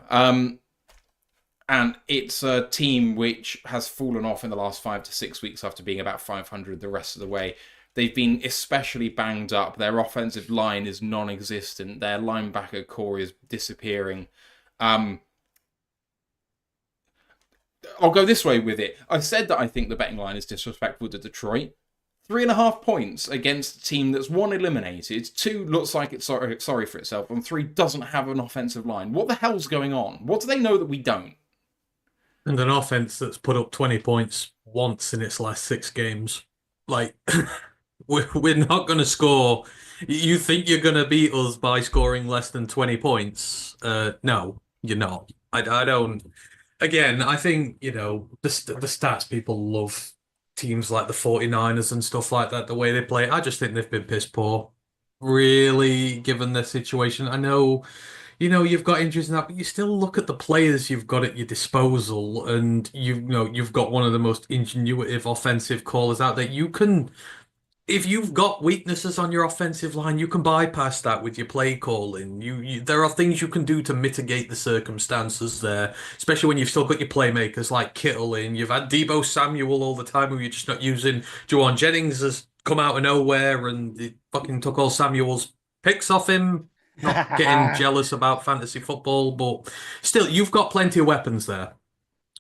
And it's a team which has fallen off in the last 5 to 6 weeks after being about 500 the rest of the way. They've been especially banged up. Their offensive line is non-existent. Their linebacker core is disappearing. I'll go this way with it. I said that I think the betting line is disrespectful to Detroit. 3.5 points against a team that's 1 eliminated, 2 looks like it's sorry for itself, and 3 doesn't have an offensive line. What the hell's going on? What do they know that we don't? And an offense that's put up 20 points once in its last 6 games. Like, we're not going to score. You think you're going to beat us by scoring less than 20 points? No, you're not. I don't. Again, I think, the stats people love teams like the 49ers and stuff like that, the way they play. I just think they've been piss poor, really, given their situation. I know, you've got injuries and that, but you still look at the players you've got at your disposal, and you've got one of the most ingenuitive offensive callers out there. You can if you've got weaknesses on your offensive line, you can bypass that with your play calling. There are things you can do to mitigate the circumstances there, especially when you've still got your playmakers like Kittle in. You've had Deebo Samuel all the time, who you're just not using. Juwan Jennings has come out of nowhere and he fucking took all Samuel's picks off him. Not getting jealous about fantasy football, but still, you've got plenty of weapons there.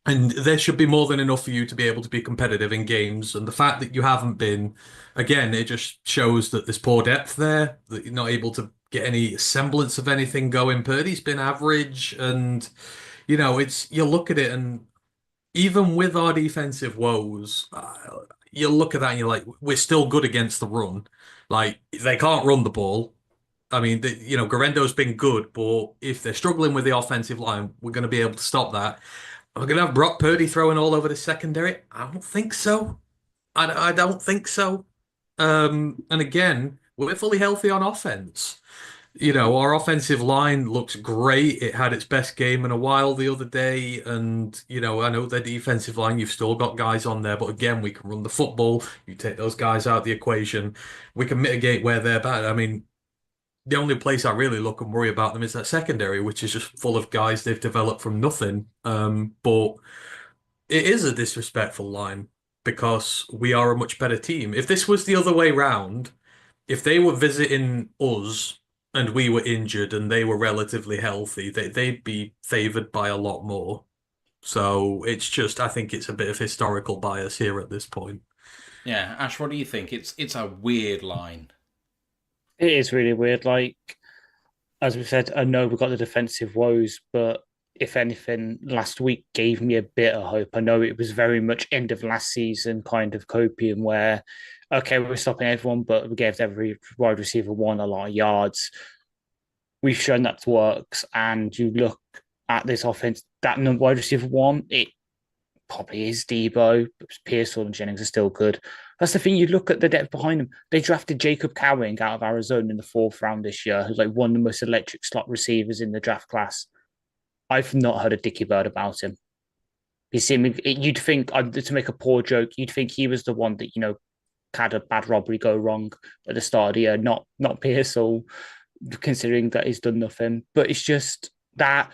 And there should be more than enough for you to be able to be competitive in games. And the fact that you haven't been, again, it just shows that there's poor depth there, that you're not able to get any semblance of anything going. Purdy's been average. And, it's, you look at it, and even with our defensive woes, you look at that and you're like, we're still good against the run. Like, they can't run the ball. I mean, Garendo's been good, but if they're struggling with the offensive line, we're going to be able to stop that. We're going to have Brock Purdy throwing all over the secondary? I don't think so. I don't think so. And again, we're fully healthy on offense. Our offensive line looks great. It had its best game in a while the other day. And, I know their defensive line, you've still got guys on there. But again, we can run the football. You take those guys out of the equation. We can mitigate where they're bad. I mean, the only place I really look and worry about them is that secondary, which is just full of guys they've developed from nothing. But it is a disrespectful line because we are a much better team. If this was the other way round, if they were visiting us and we were injured and they were relatively healthy, they'd be favored by a lot more. So it's just, I think it's a bit of historical bias here at this point. Yeah, Ash, what do you think? It's a weird line. It is really weird. Like, as we said, I know we've got the defensive woes, but if anything, last week gave me a bit of hope. I know it was very much end of last season kind of copium where, okay, we're stopping everyone, but we gave every wide receiver one a lot of yards. We've shown that works, and you look at this offense, that wide receiver one, it probably is Deebo. Parcel and Jennings are still good. That's the thing. You look at the depth behind them. They drafted Jacob Cowing out of Arizona in the 4th round this year, who's like one of the most electric slot receivers in the draft class. I've not heard a dicky bird about him. You'd think, to make a poor joke, you'd think he was the one that, had a bad robbery go wrong at the start of the year, not Parcel, considering that he's done nothing. But it's just that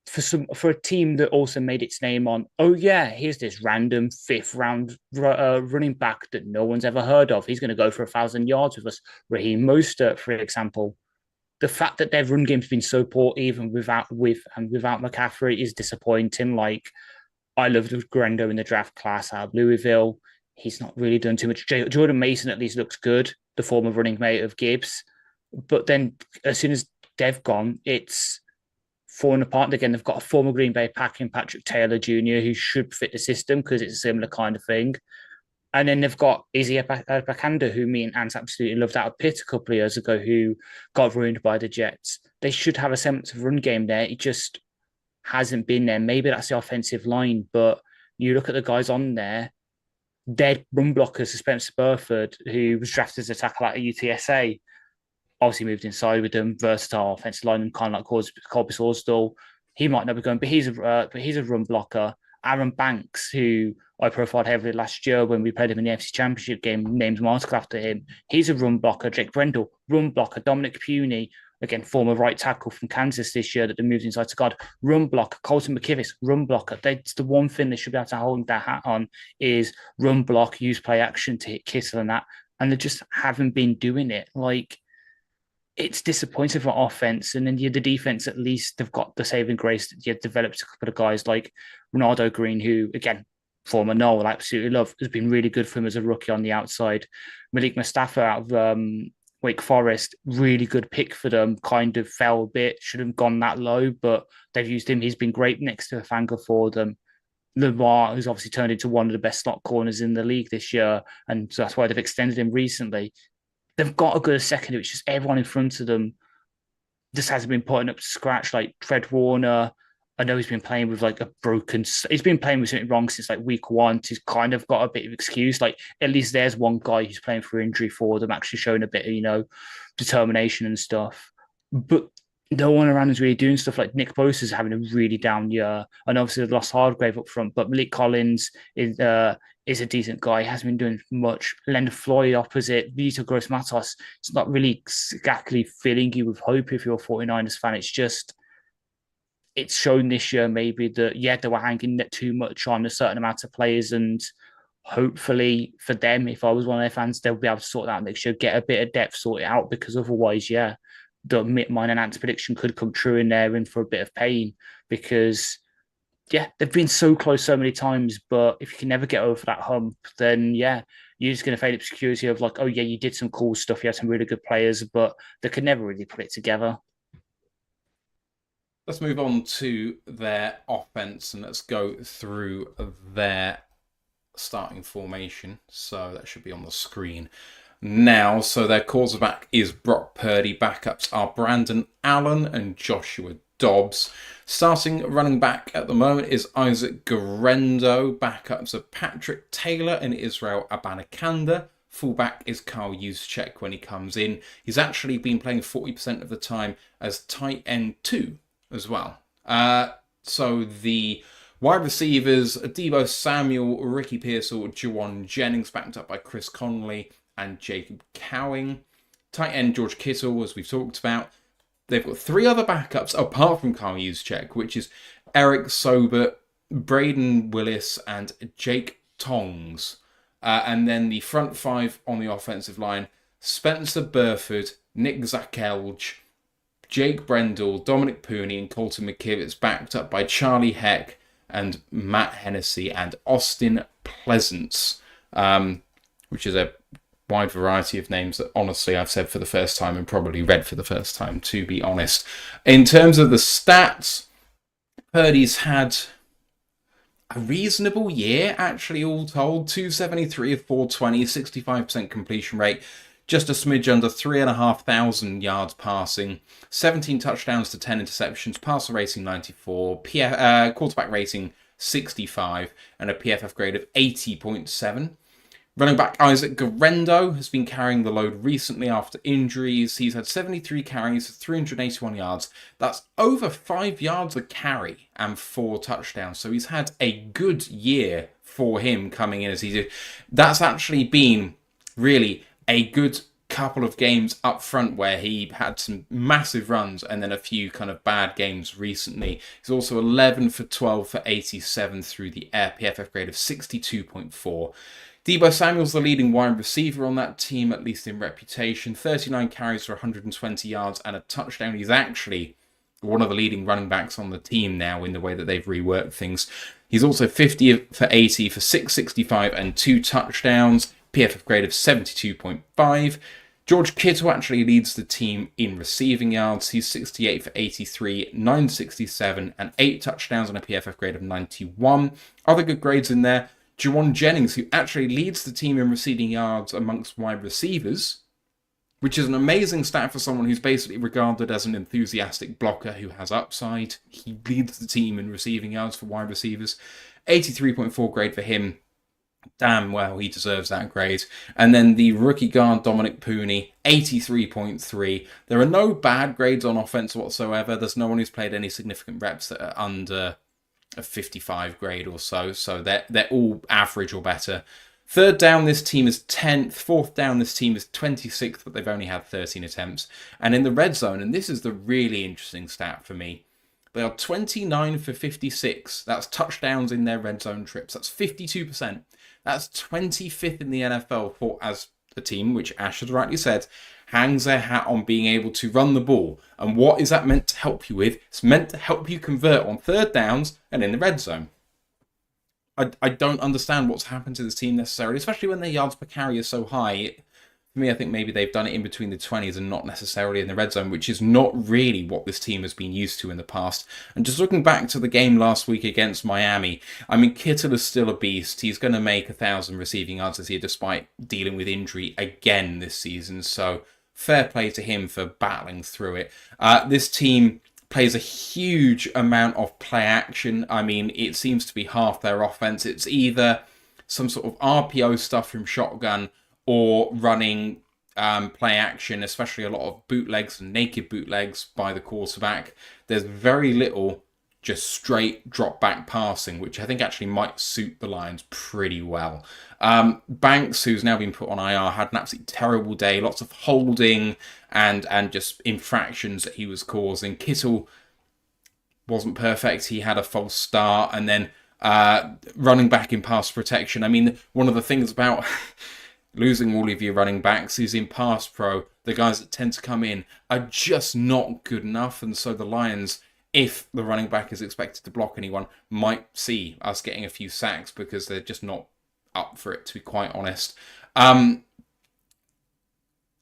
for a team that also made its name on, oh yeah, here's this random 5th round running back that no one's ever heard of. He's going to go for 1,000 yards with us. Raheem Mostert, for example. The fact that their run game's been so poor, even without McCaffrey, is disappointing. Like, I loved Grendo in the draft class out of Louisville. He's not really done too much. Jordan Mason at least looks good, the former running mate of Gibbs. But then as soon as they've gone, it's falling apart again. They've got a former Green Bay Packer in Patrick Taylor Jr., who should fit the system because it's a similar kind of thing. And then they've got Izzy Bakanda, who me and Ant absolutely loved out of Pitt a couple of years ago, who got ruined by the Jets. They should have a semblance of run game there. It just hasn't been there. Maybe that's the offensive line, but you look at the guys on there, dead run blockers, Spencer Burford, who was drafted as a tackle out of UTSA, obviously moved inside with them, versatile offensive lineman, kind of like Colby Sawstall. He might not be going, but he's a run blocker. Aaron Banks, who I profiled heavily last year when we played him in the NFC Championship game, named an article after him. He's a run blocker. Jake Brendel, run blocker. Dominic Puny, again, former right tackle from Kansas this year that they moved inside to guard, run blocker. Colton McKivis, run blocker. That's the one thing they should be able to hold their hat on is run block, use play action to hit Kittle and that. And they just haven't been doing it. Like, it's disappointing for offense. And then the defense, at least they've got the saving grace that you've developed a couple of guys like Ronaldo Green, who, again, former Noel, absolutely love, has been really good for him as a rookie on the outside. Malik Mustafa out of Wake Forest, really good pick for them, kind of fell a bit, shouldn't have gone that low, but they've used him. He's been great next to Fanga for them. Lamar, who's obviously turned into one of the best slot corners in the league this year, and so that's why they've extended him recently. They've got a good secondary. It's just everyone in front of them just hasn't been putting up to scratch. Like Fred Warner, I know he's been playing with like he's been playing with something wrong since like week 1. He's kind of got a bit of excuse. Like, at least there's one guy who's playing for injury for them, actually showing a bit of, determination and stuff. But no one around is really doing stuff. Like Nick Bosa's having a really down year. And obviously they've lost Hardgrave up front, but Malik Collins is is a decent guy. He hasn't been doing much. Len Floyd opposite. Vito Gross Matos. It's not really exactly filling you with hope if you're a 49ers fan. It's shown this year maybe that, yeah, they were hanging too much on a certain amount of players, and hopefully for them, if I was one of their fans, they'll be able to sort that out next year, get a bit of depth sorted out, because otherwise, yeah, the mine and Ant's prediction could come true and they're in for a bit of pain, because yeah, they've been so close so many times, but if you can never get over that hump, then yeah, you're just going to fade up security of like, oh yeah, you did some cool stuff, you had some really good players, but they could never really put it together. Let's move on to their offense and let's go through their starting formation. So that should be on the screen now. So their quarterback is Brock Purdy. Backups are Brandon Allen and Joshua Dobbs. Starting running back at the moment is Isaac Guerrero. Backups are Patrick Taylor and Israel Abanikanda. Fullback is Kyle Juszczyk when he comes in. He's actually been playing 40% of the time as tight end 2 as well. So the wide receivers, Deebo Samuel, Ricky Pearsall, Juwan Jennings, backed up by Chris Conley and Jacob Cowing. Tight end George Kittle, as we've talked about. They've got 3 other backups apart from Kyle Juszczyk, which is Eric Sobert, Braden Willis, and Jake Tongs. And then the front 5 on the offensive line, Spencer Burford, Nick Zakelj, Jake Brendel, Dominic Pooney, and Colton McKivitz, backed up by Charlie Heck and Matt Hennessy and Austin Pleasance, which is a wide variety of names that honestly I've said for the first time and probably read for the first time, to be honest. In terms of the stats, Purdy's had a reasonable year, actually, all told. 273 of 420, 65% completion rate, just a smidge under 3,500 yards passing, 17 touchdowns to 10 interceptions, passer rating 94, quarterback rating 65, and a PFF grade of 80.7. Running back Isaac Guerrero has been carrying the load recently after injuries. He's had 73 carries, 381 yards. That's over 5 yards a carry and 4 touchdowns. So he's had a good year for him coming in as he did. That's actually been really a good couple of games up front where he had some massive runs and then a few kind of bad games recently. He's also 11 for 12 for 87 through the air, PFF grade of 62.4. Deebo Samuel's the leading wide receiver on that team, at least in reputation. 39 carries for 120 yards and a touchdown. He's actually one of the leading running backs on the team now in the way that they've reworked things. He's also 50 for 80 for 665 and 2 touchdowns. PFF grade of 72.5. George Kittle actually leads the team in receiving yards. He's 68 for 83, 967, and 8 touchdowns and a PFF grade of 91. Other good grades in there. Juwan Jennings, who actually leads the team in receiving yards amongst wide receivers, which is an amazing stat for someone who's basically regarded as an enthusiastic blocker who has upside. He leads the team in receiving yards for wide receivers. 83.4 grade for him. Damn well, he deserves that grade. And then the rookie guard, Dominic Pooney, 83.3. There are no bad grades on offense whatsoever. There's no one who's played any significant reps that are under a 55 grade or so. So they're all average or better. Third down, this team is 10th. Fourth down, this team is 26th, but they've only had 13 attempts. And in the red zone, and this is the really interesting stat for me, they are 29 for 56. That's touchdowns in their red zone trips. That's 52%. That's 25th in the NFL for as a team, which Ash has rightly said, hangs their hat on being able to run the ball. And what is that meant to help you with? It's meant to help you convert on third downs and in the red zone. I don't understand what's happened to this team necessarily, especially when their yards per carry is so high. For me, I think maybe they've done it in between the 20s and not necessarily in the red zone, which is not really what this team has been used to in the past. And just looking back to the game last week against Miami, I mean, Kittle is still a beast. He's going to make 1,000 receiving yards this year despite dealing with injury again this season. So fair play to him for battling through it. This team plays a huge amount of play action. I mean, it seems to be half their offense. It's either some sort of RPO stuff from shotgun or running play action, especially a lot of bootlegs and naked bootlegs by the quarterback. There's very little just straight drop back passing, which I think actually might suit the Lions pretty well. Banks, who's now been put on IR, had an absolutely terrible day, lots of holding and just infractions that he was causing. Kittle wasn't perfect. He had a false start, and then running back in pass protection. I mean, one of the things about losing all of your running backs is in pass pro, the guys that tend to come in are just not good enough, and so the Lions, if the running back is expected to block anyone, might see us getting a few sacks because they're just not up for it, to be quite honest.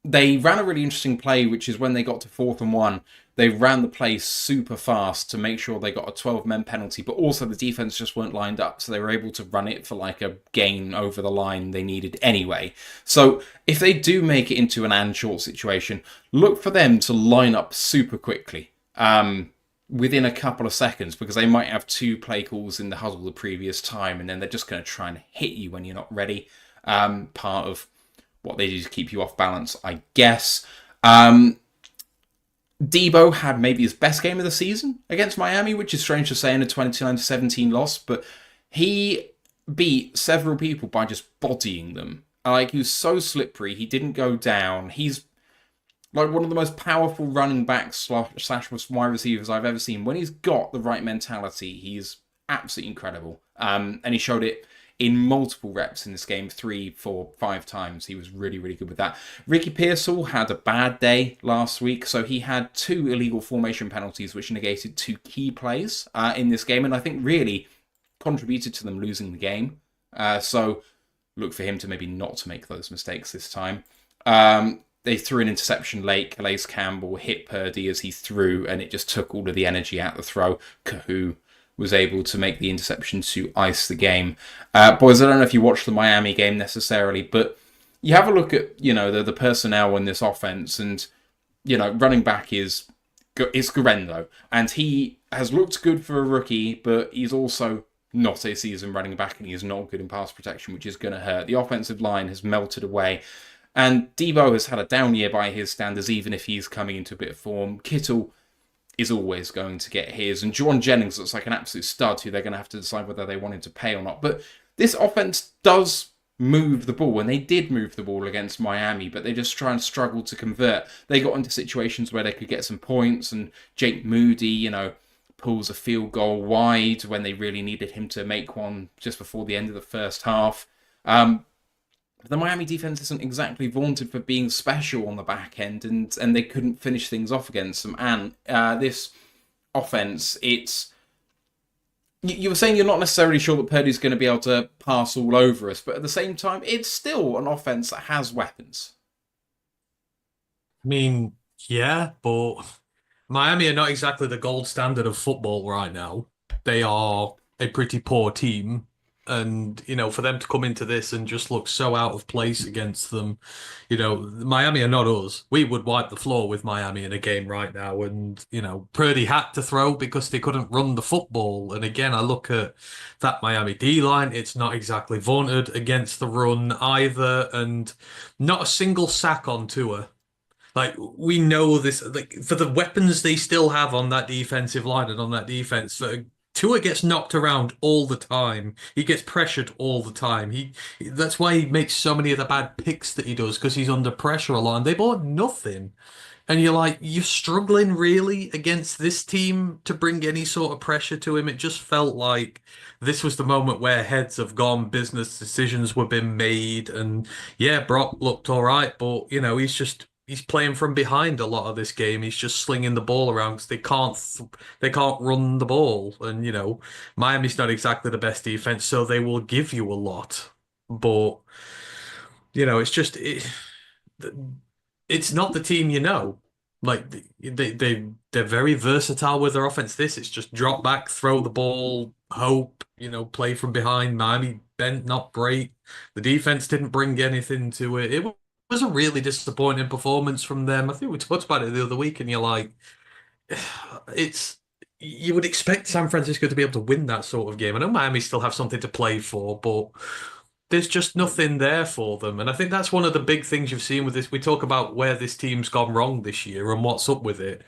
They ran a really interesting play, which is when they got to 4th and 1, they ran the play super fast to make sure they got a 12-men penalty, but also the defense just weren't lined up, so they were able to run it for like a gain over the line they needed anyway. So if they do make it into an and short situation, look for them to line up super quickly within a couple of seconds, because they might have 2 play calls in the huddle the previous time, and then they're just going to try and hit you when you're not ready. Part of what they do to keep you off balance, I guess. Debo had maybe his best game of the season against Miami, which is strange to say in a 29-17 loss, but he beat several people by just bodying them. Like, he was so slippery, he didn't go down. He's like one of the most powerful running backs slash wide receivers I've ever seen. When he's got the right mentality, he's absolutely incredible. And he showed it in multiple reps in this game, 3, 4, 5 times. He was really, really good with that. Ricky Pearsall had a bad day last week, so he had 2 illegal formation penalties, which negated 2 key plays in this game, and I think really contributed to them losing the game. So look for him to maybe not to make those mistakes this time. They threw an interception late. Calais Campbell hit Purdy as he threw, and it just took all of the energy out of the throw. Kahoo was able to make the interception to ice the game. Boys, I don't know if you watched the Miami game necessarily, but you have a look at, the personnel in this offense, and, running back is Guerrero, and he has looked good for a rookie, but he's also not a seasoned running back, and he is not good in pass protection, which is going to hurt. The offensive line has melted away, and Debo has had a down year by his standards, even if he's coming into a bit of form. Kittle is always going to get his, and Juwan Jennings looks like an absolute stud who they're going to have to decide whether they want him to pay or not. But this offense does move the ball, and they did move the ball against Miami, but they just try and struggle to convert. They got into situations where they could get some points, and Jake Moody, pulls a field goal wide when they really needed him to make one just before the end of the first half. The Miami defense isn't exactly vaunted for being special on the back end, and they couldn't finish things off against them. And this offense, you were saying you're not necessarily sure that Purdy's going to be able to pass all over us, but at the same time, it's still an offense that has weapons. I mean, yeah, but Miami are not exactly the gold standard of football right now. They are a pretty poor team. And, for them to come into this and just look so out of place against them, Miami are not us. We would wipe the floor with Miami in a game right now. And, Purdy had to throw because they couldn't run the football. And again, I look at that Miami D-line. It's not exactly vaunted against the run either. And not a single sack on Tua. Like, we know this, like, for the weapons they still have on that defensive line and on that defense, Tua gets knocked around all the time. He gets pressured all the time. That's why he makes so many of the bad picks that he does, because he's under pressure a lot, and they bought nothing. And you're like, you're struggling really against this team to bring any sort of pressure to him. It just felt like this was the moment where heads have gone, business decisions were being made, and yeah, Brock looked all right, but he's playing from behind a lot of this game. He's just slinging the ball around because they can't run the ball. And, Miami's not exactly the best defense, so they will give you a lot. But, it's not the team Like, they're very versatile with their offense. It's just drop back, throw the ball, hope, play from behind. Miami bent, not great. The defense didn't bring anything to it. It was a really disappointing performance from them. I think we talked about it the other week, and you're like, you would expect San Francisco to be able to win that sort of game. I know Miami still have something to play for, but there's just nothing there for them. And I think that's one of the big things you've seen with this. We talk about where this team's gone wrong this year and what's up with it.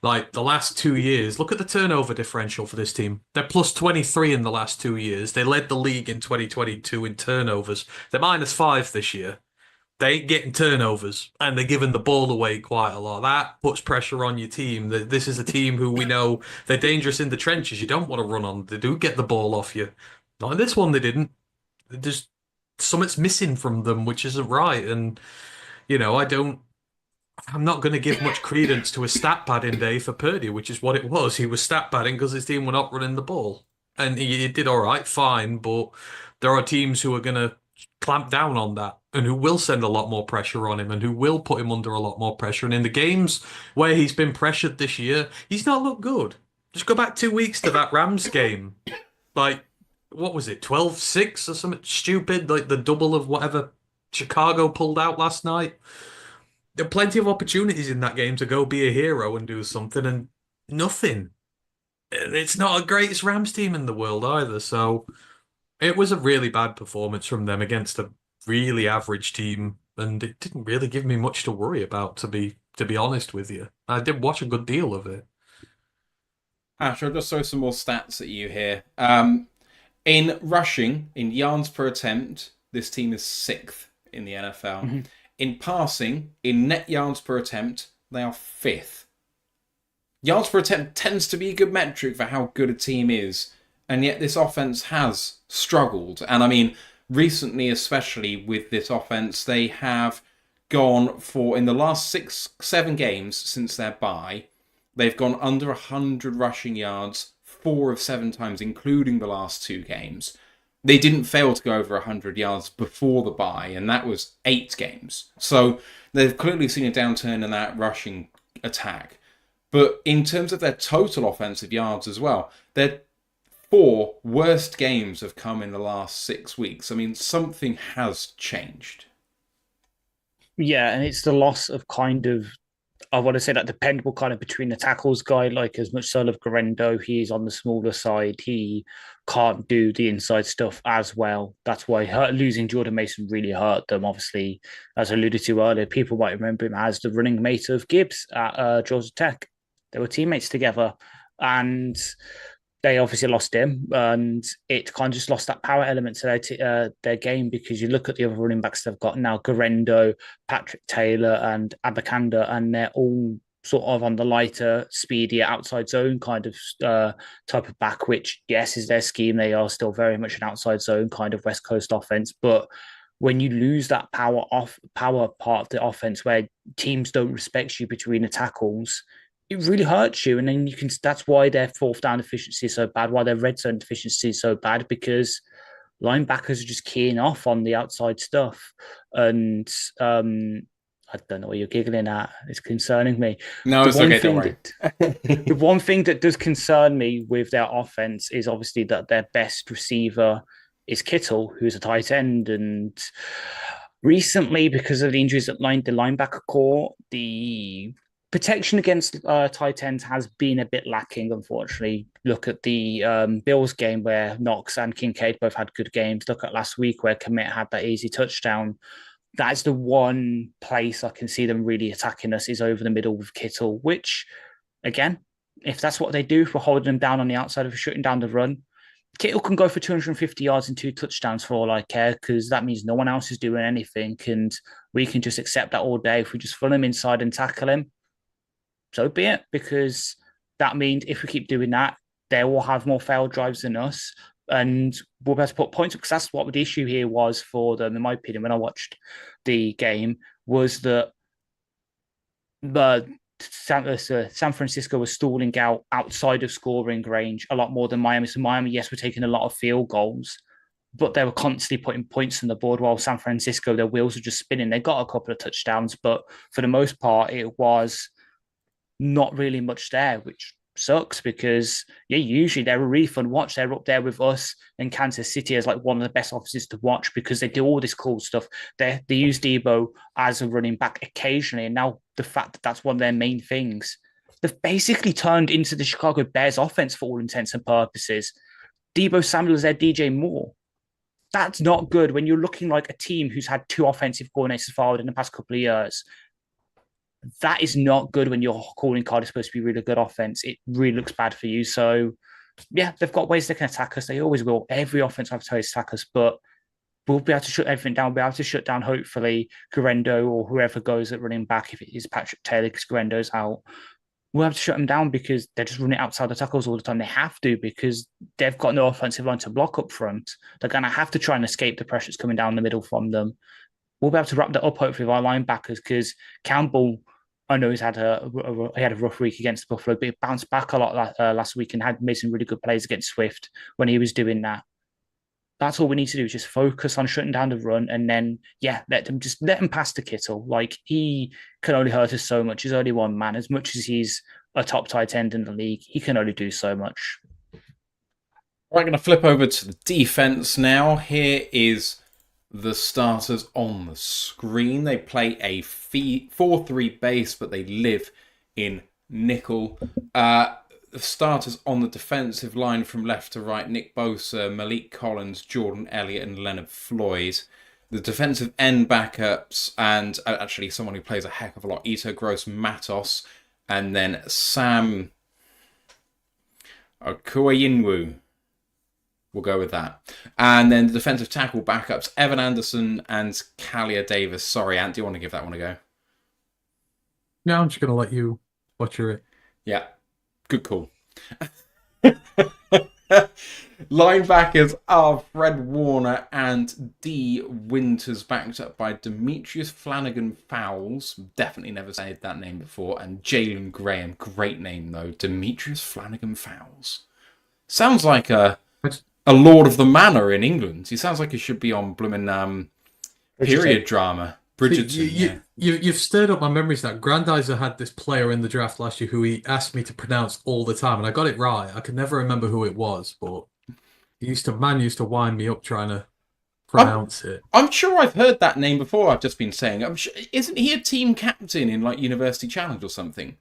Like the last 2 years, look at the turnover differential for this team. They're plus 23 in the last 2 years. They led the league in 2022 in turnovers. They're -5 this year. They ain't getting turnovers, and they're giving the ball away quite a lot. That puts pressure on your team. This is a team who we know they're dangerous in the trenches. You don't want to run on. They do get the ball off you. Not in this one, they didn't. There's something's missing from them, which isn't right. And I'm not going to give much credence to a stat padding day for Purdy, which is what it was. He was stat padding because his team were not running the ball. And he did all right, fine, but there are teams who are going to clamp down on that and who will send a lot more pressure on him and who will put him under a lot more pressure. And in the games where he's been pressured this year, he's not looked good. Just go back 2 weeks to that Rams game. Like, what was it, 12-6 or something stupid? Like the double of whatever Chicago pulled out last night. There are plenty of opportunities in that game to go be a hero and do something, and nothing. It's not the greatest Rams team in the world either, so it was a really bad performance from them against a really average team, and it didn't really give me much to worry about, to be honest with you. I did watch a good deal of it. Ash, I'll just throw some more stats at you here. In rushing, in yards per attempt, this team is 6th in the NFL. Mm-hmm. In passing, in net yards per attempt, they are 5th. Yards per attempt tends to be a good metric for how good a team is, and yet this offense has struggled. And I mean, recently, especially with this offense, they have gone for, in the last 6-7 games since their bye, they've gone under 100 rushing yards 4 of 7 times, including the last 2 games. They didn't fail to go over 100 yards before the bye, and that was 8 games. So they've clearly seen a downturn in that rushing attack. But in terms of their total offensive yards as well, their 4 worst games have come in the last 6 weeks. I mean, something has changed. Yeah, and it's the loss of kind of, I want to say, that dependable kind of between the tackles guy. Like, as much so of Garendo, he's on the smaller side. He can't do the inside stuff as well. That's why losing Jordan Mason really hurt them. Obviously, as I alluded to earlier, people might remember him as the running mate of Gibbs at Georgia Tech. They were teammates together, and they obviously lost him, and it kind of just lost that power element to their game, because you look at the other running backs they've got now, Garendo, Patrick Taylor, and Abakanda, and they're all sort of on the lighter, speedier, outside zone kind of type of back, which, yes, is their scheme. They are still very much an outside zone kind of West Coast offense. But when you lose that power part of the offense where teams don't respect you between the tackles, it really hurts you. And then that's why their 4th down efficiency is so bad, why their red zone efficiency is so bad, because linebackers are just keying off on the outside stuff. And I don't know what you're giggling at. It's concerning me. No, it's okay, don't worry. The one thing that does concern me with their offense is obviously that their best receiver is Kittle, who's a tight end. And recently, because of the injuries at the linebacker core, the protection against tight ends has been a bit lacking, unfortunately. Look at the Bills game where Knox and Kincaid both had good games. Look at last week where Kmet had that easy touchdown. That's the one place I can see them really attacking us, is over the middle with Kittle, which, again, if that's what they do, if we're holding them down on the outside, if we're shutting down the run, Kittle can go for 250 yards and 2 touchdowns for all I care, because that means no one else is doing anything, and we can just accept that all day. If we just run him inside and tackle him, so be it, because that means if we keep doing that, they will have more failed drives than us, and we'll be able to put points up, because that's what the issue here was for them, in my opinion, when I watched the game, was that San Francisco was stalling out outside of scoring range a lot more than Miami. So Miami, yes, were taking a lot of field goals, but they were constantly putting points on the board, while San Francisco, their wheels were just spinning. They got a couple of touchdowns, but for the most part, it was not really much there, which sucks, because usually they're a really fun watch. They're up there with us and Kansas City as like one of the best offenses to watch, because they do all this cool stuff. They use Debo as a running back occasionally, and now the fact that that's one of their main things, they've basically turned into the Chicago Bears offense for all intents and purposes. Debo Samuel is their DJ Moore. That's not good when you're looking like a team who's had 2 offensive coordinators forward in the past couple of years. that is not good when your calling card is supposed to be really good offense. It really looks bad for you. So, yeah, they've got ways they can attack us. They always will. Every offense have to attack us, but we'll be able to shut everything down. We'll be able to shut down, hopefully, Guerrero or whoever goes at running back, if it is Patrick Taylor, because Guerendo's out. We'll have to shut them down because they're just running outside the tackles all the time. They have to because they've got no offensive line to block up front. They're going to have to try and escape the pressure that's coming down the middle from them. We'll be able to wrap that up, hopefully, with our linebackers because Campbell, I know he had a rough week against Buffalo, but he bounced back a lot last week and had made some really good plays against Swift when he was doing that. That's all we need to do is just focus on shutting down the run and then, let them pass to Kittle. Like, he can only hurt us so much. He's only one man. As much as he's a top tight end in the league, he can only do so much. We're going to flip over to the defense now. Here is the starters on the screen. They play a 4-3 base, but they live in nickel. The starters on the defensive line from left to right: Nick Bosa, Malik Collins, Jordan Elliott, and Leonard Floyd. The defensive end backups, and actually someone who plays a heck of a lot: Ito Gross Matos, and then Sam Okuayinwu. We'll go with that. And then the defensive tackle backups: Evan Anderson and Kalia Davis. Sorry, Ant, do you want to give that one a go? No, I'm just going to let you butcher it. Yeah. Good call. Linebackers are Fred Warner and D. Winters, backed up by Demetrius Flanagan Fowles. Definitely never said that name before. And Jalen Graham. Great name, though. Demetrius Flanagan Fowles. Sounds like a Lord of the Manor in England. He sounds like he should be on blooming period drama. Bridgerton. You've stirred up my memories now. Grandizer had this player in the draft last year who he asked me to pronounce all the time, and I got it right. I could never remember who it was, but he used to wind me up trying to pronounce it. I'm sure I've heard that name before. I've just been saying. Isn't he a team captain in like University Challenge or something?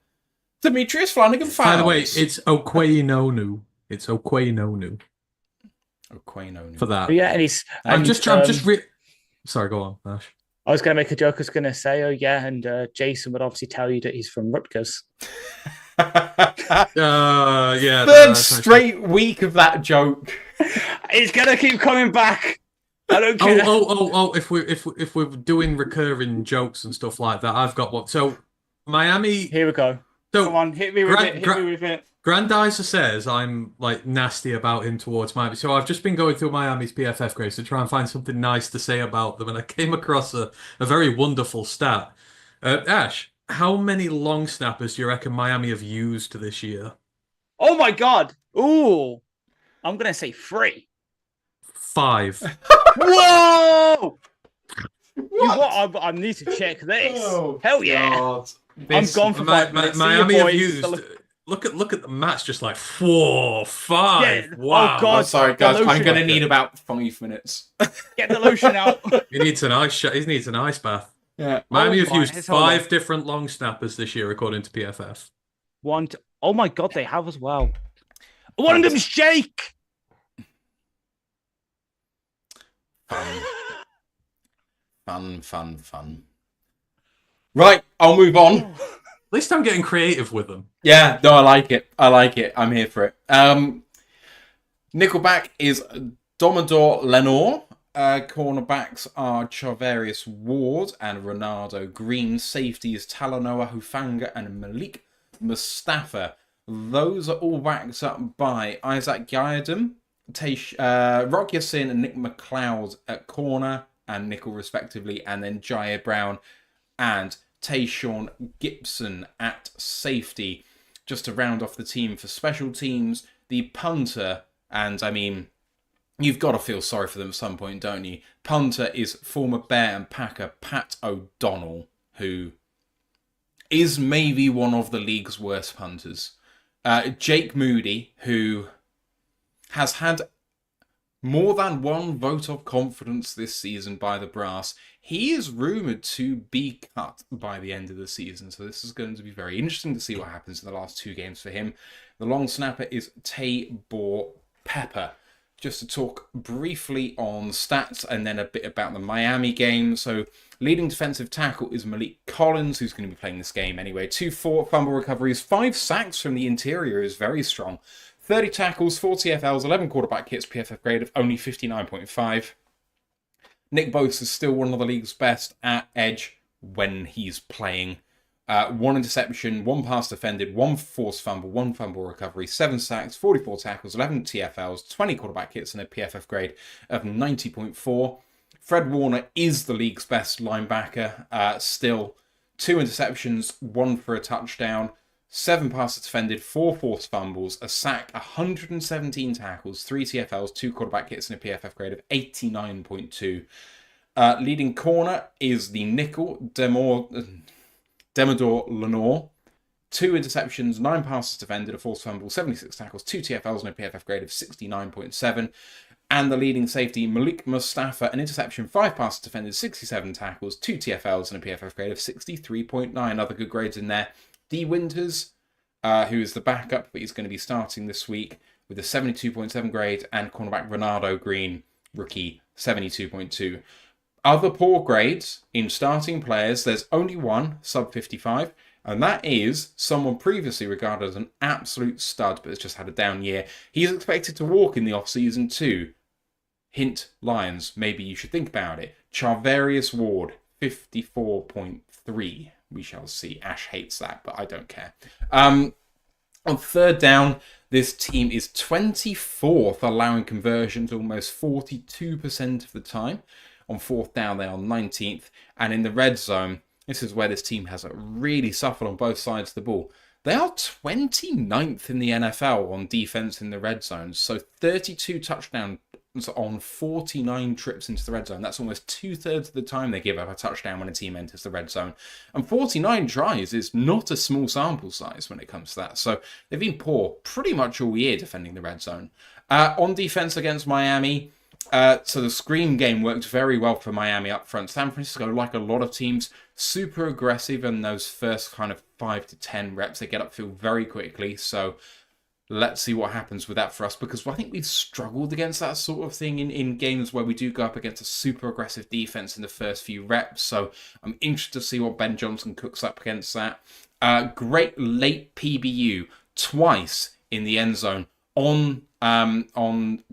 Demetrius Flanagan Fowles. By the way, it's Okwainonu. It's Okwainonu. Okwainonu. For that. But yeah, and he's. Sorry, go on, Ash. I was going to make a joke. I was going to say, and Jason would obviously tell you that he's from Rutgers. Third straight week of that joke. It's going to keep coming back. I don't care. If we're doing recurring jokes and stuff like that, I've got one. So Miami. Here we go. So, come on, hit me with it. Grandizer says I'm like nasty about him towards Miami. So I've just been going through Miami's PFF grades to try and find something nice to say about them, and I came across a very wonderful stat. Ash, how many long snappers do you reckon Miami have used this year? Oh my God! Ooh, I'm gonna say 3. 5. Whoa! What? I need to check this. Oh, hell yeah! God. I'm gone for 5 minutes. Miami have used. Look at the match, just like 4, 5. Yeah. Wow. Oh God! I'm sorry, guys. I'm going to need about 5 minutes. Get the lotion out. He needs an ice bath. Yeah. Miami have used 5 different long snappers this year, according to PFF. Oh my God, they have as well. One of them's Jake. Fun. Right, I'll move on. At least I'm getting creative with them. Yeah, no, I like it. I'm here for it. Nickelback is Domador Lenore. Cornerbacks are Charvarius Ward and Ronaldo Green. Safeties Talanoa Hufanga and Malik Mustafa. Those are all backed up by Isaac Gyadam, Rock Yassin and Nick McLeod at corner and nickel respectively, and then Jair Brown and Tayshawn Gibson at safety. Just to round off the team for special teams, the punter, and I mean, you've got to feel sorry for them at some point, don't you? Punter is former Bear and Packer Pat O'Donnell, who is maybe one of the league's worst punters. Jake Moody, who has had more than one vote of confidence this season by the brass. He is rumoured to be cut by the end of the season, so this is going to be very interesting to see what happens in the last 2 games for him. The long snapper is Tabor Pepper. just to talk briefly on stats and then a bit about the Miami game. So leading defensive tackle is Malik Collins, who's going to be playing this game anyway. 2 fumble recoveries, 5 sacks from the interior is very strong. 30 tackles, 4 TFLs, 11 quarterback hits, PFF grade of only 59.5. Nick Bosa is still one of the league's best at edge when he's playing. 1 interception, 1 pass defended, 1 forced fumble, 1 fumble recovery, 7 sacks, 44 tackles, 11 TFLs, 20 quarterback hits, and a PFF grade of 90.4. Fred Warner is the league's best linebacker. Still, 2 interceptions, 1 for a touchdown, 7 passes defended, 4 forced fumbles, a sack, 117 tackles, 3 TFLs, 2 quarterback hits, and a PFF grade of 89.2. Leading corner is the nickel, Demador Lenore. 2 interceptions, 9 passes defended, a forced fumble, 76 tackles, 2 TFLs, and a PFF grade of 69.7. And the leading safety, Malik Mustafa, an interception, 5 passes defended, 67 tackles, 2 TFLs, and a PFF grade of 63.9. Other good grades in there. D. Winters, who is the backup, but he's going to be starting this week with a 72.7 grade, and cornerback Ronaldo Green, rookie, 72.2. Other poor grades in starting players, there's only one, sub 55, and that is someone previously regarded as an absolute stud, but has just had a down year. He's expected to walk in the offseason too. Hint, Lions, maybe you should think about it. Charvarius Ward, 54.3. We shall see. Ash hates that, but I don't care. On third down, this team is 24th, allowing conversions almost 42% of the time. On fourth down, they are 19th. And in the red zone, this is where this team has really suffered on both sides of the ball. They are 29th in the NFL on defense in the red zone. So 32 touchdowns on 49 trips into the red zone. That's almost 2/3 of the time they give up a touchdown when a team enters the red zone. And 49 tries is not a small sample size when it comes to that. So they've been poor pretty much all year defending the red zone. On defense against Miami, so the screen game worked very well for Miami up front. San Francisco, like a lot of teams, super aggressive in those first kind of 5 to 10 reps. They get upfield very quickly. So let's see what happens with that for us, because I think we've struggled against that sort of thing in games where we do go up against a super aggressive defense in the first few reps. So I'm interested to see what Ben Johnson cooks up against that. Great late PBU twice in the end zone on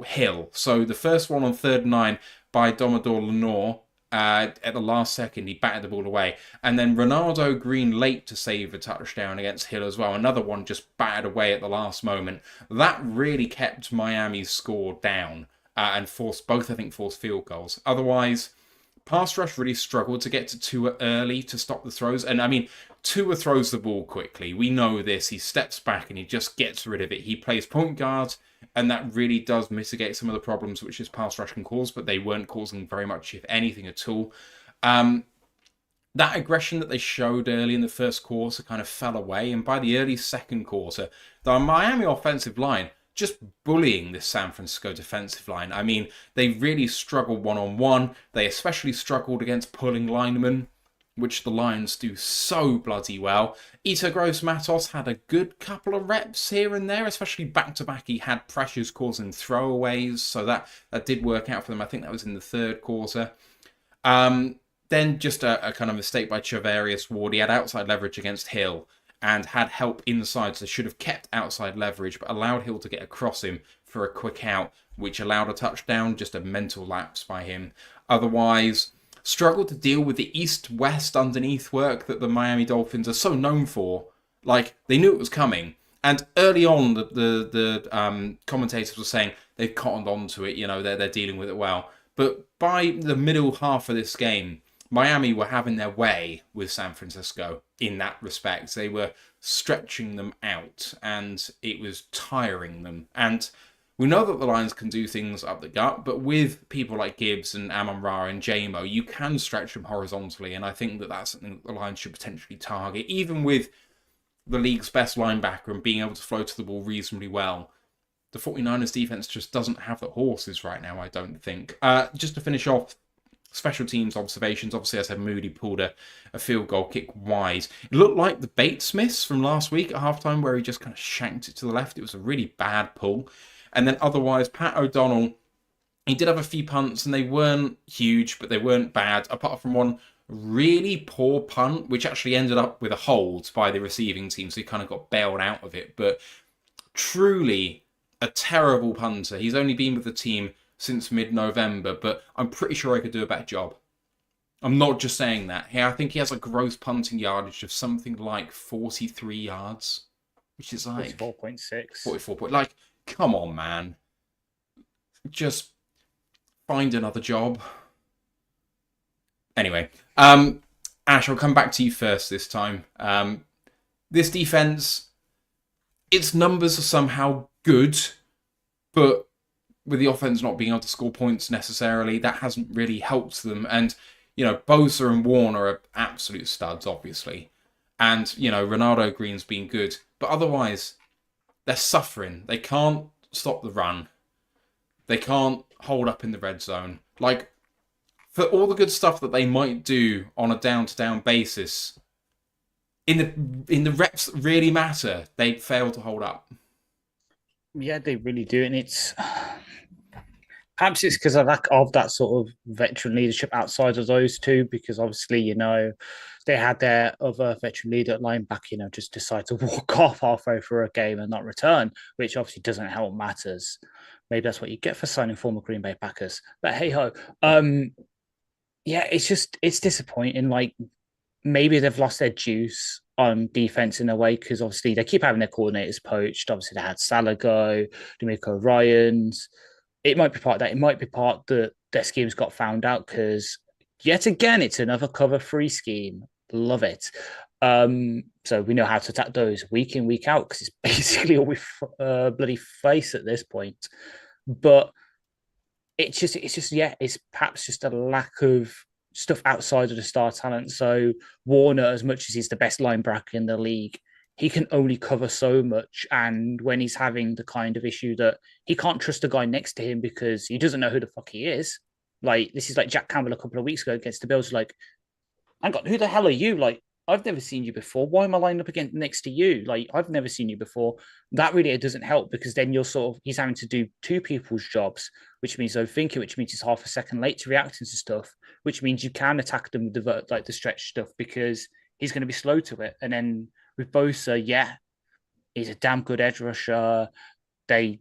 Hill. So the first one on 3rd and 9 by Domador Lenore. At the last second, he batted the ball away. And then Ronaldo Green late to save a touchdown against Hill as well. Another one just batted away at the last moment. That really kept Miami's score down and forced field goals. Otherwise, pass rush really struggled to get to Tua early to stop the throws. And I mean, Tua throws the ball quickly. We know this. He steps back and he just gets rid of it. He plays point guard, and that really does mitigate some of the problems which his pass rush can cause, but they weren't causing very much, if anything at all. That aggression that they showed early in the first quarter kind of fell away, and by the early second quarter, the Miami offensive line just bullying this San Francisco defensive line. I mean, they really struggled one-on-one. They especially struggled against pulling linemen, which the Lions do so bloody well. Ito Gross-Matos had a good couple of reps here and there, especially back-to-back. He had pressures causing throwaways, so that did work out for them. I think that was in the third quarter. Then just a kind of mistake by Charvarius Ward. He had outside leverage against Hill and had help inside, so should have kept outside leverage, but allowed Hill to get across him for a quick out, which allowed a touchdown, just a mental lapse by him. Otherwise, struggled to deal with the east-west underneath work that the Miami Dolphins are so known for. Like, they knew it was coming. And early on, the commentators were saying they've cottoned on to it, they're dealing with it well. But by the middle half of this game, Miami were having their way with San Francisco in that respect. They were stretching them out, and it was tiring them. And we know that the Lions can do things up the gut, but with people like Gibbs and Amon-Ra and J-Mo, you can stretch them horizontally, and I think that that's something that the Lions should potentially target, even with the league's best linebacker and being able to flow to the ball reasonably well. The 49ers defense just doesn't have the horses right now, I don't think. Just to finish off, special teams observations. Obviously, I said Moody pulled a field goal kick wide. It looked like the Bates miss from last week at halftime, where he just kind of shanked it to the left. It was a really bad pull. And then otherwise, Pat O'Donnell He did have a few punts, and they weren't huge, but they weren't bad, apart from one really poor punt, which actually ended up with a hold by the receiving team, so he kind of got bailed out of it. But truly a terrible punter. He's only been with the team since mid-November, but I'm pretty sure I could do a better job. I'm not just saying that. I think he has a gross punting yardage of something like 43 yards, which is like 44.6. 44 point. Like, come on, man. Just find another job. Anyway, Ash, I'll come back to you first this time. This defense, its numbers are somehow good, but with the offense not being able to score points necessarily, that hasn't really helped them. And, you know, Bosa and Warner are absolute studs, obviously. And, you know, Ronaldo Green's been good. But otherwise, they're suffering. They can't stop the run. They can't hold up in the red zone. Like, for all the good stuff that they might do on a down-to-down basis, in the reps that really matter, they fail to hold up. Yeah, they really do. And it's perhaps it's because of that sort of veteran leadership outside of those two, because obviously, you know, they had their other veteran leader at linebacker, you know, just decide to walk off halfway through a game and not return, which obviously doesn't help matters. Maybe that's what you get for signing former Green Bay Packers. But hey ho. Yeah, it's disappointing. Like, maybe they've lost their juice on defense in a way, because obviously they keep having their coordinators poached. Obviously, they had Salago, D'Amico Ryans. It might be part of that. It might be part that their schemes got found out, because yet again, it's another cover free scheme. Love it. So we know how to attack those week in, week out, because it's basically all we bloody face at this point. But it's just yeah, it's perhaps just a lack of stuff outside of the star talent. So Warner, as much as he's the best linebacker in the league, he can only cover so much. And when he's having the kind of issue that he can't trust the guy next to him because he doesn't know who the fuck he is. Like, this is like Jack Campbell a couple of weeks ago against the Bills. Like, hang on, who the hell are you? Like, I've never seen you before. Why am I lining up against next to you? Like, I've never seen you before. That really doesn't help, because then he's having to do two people's jobs, which means overthinking, which means he's half a second late to reacting to stuff, which means you can attack them with the stretch stuff, because he's going to be slow to it. And then with Bosa, yeah, he's a damn good edge rusher. He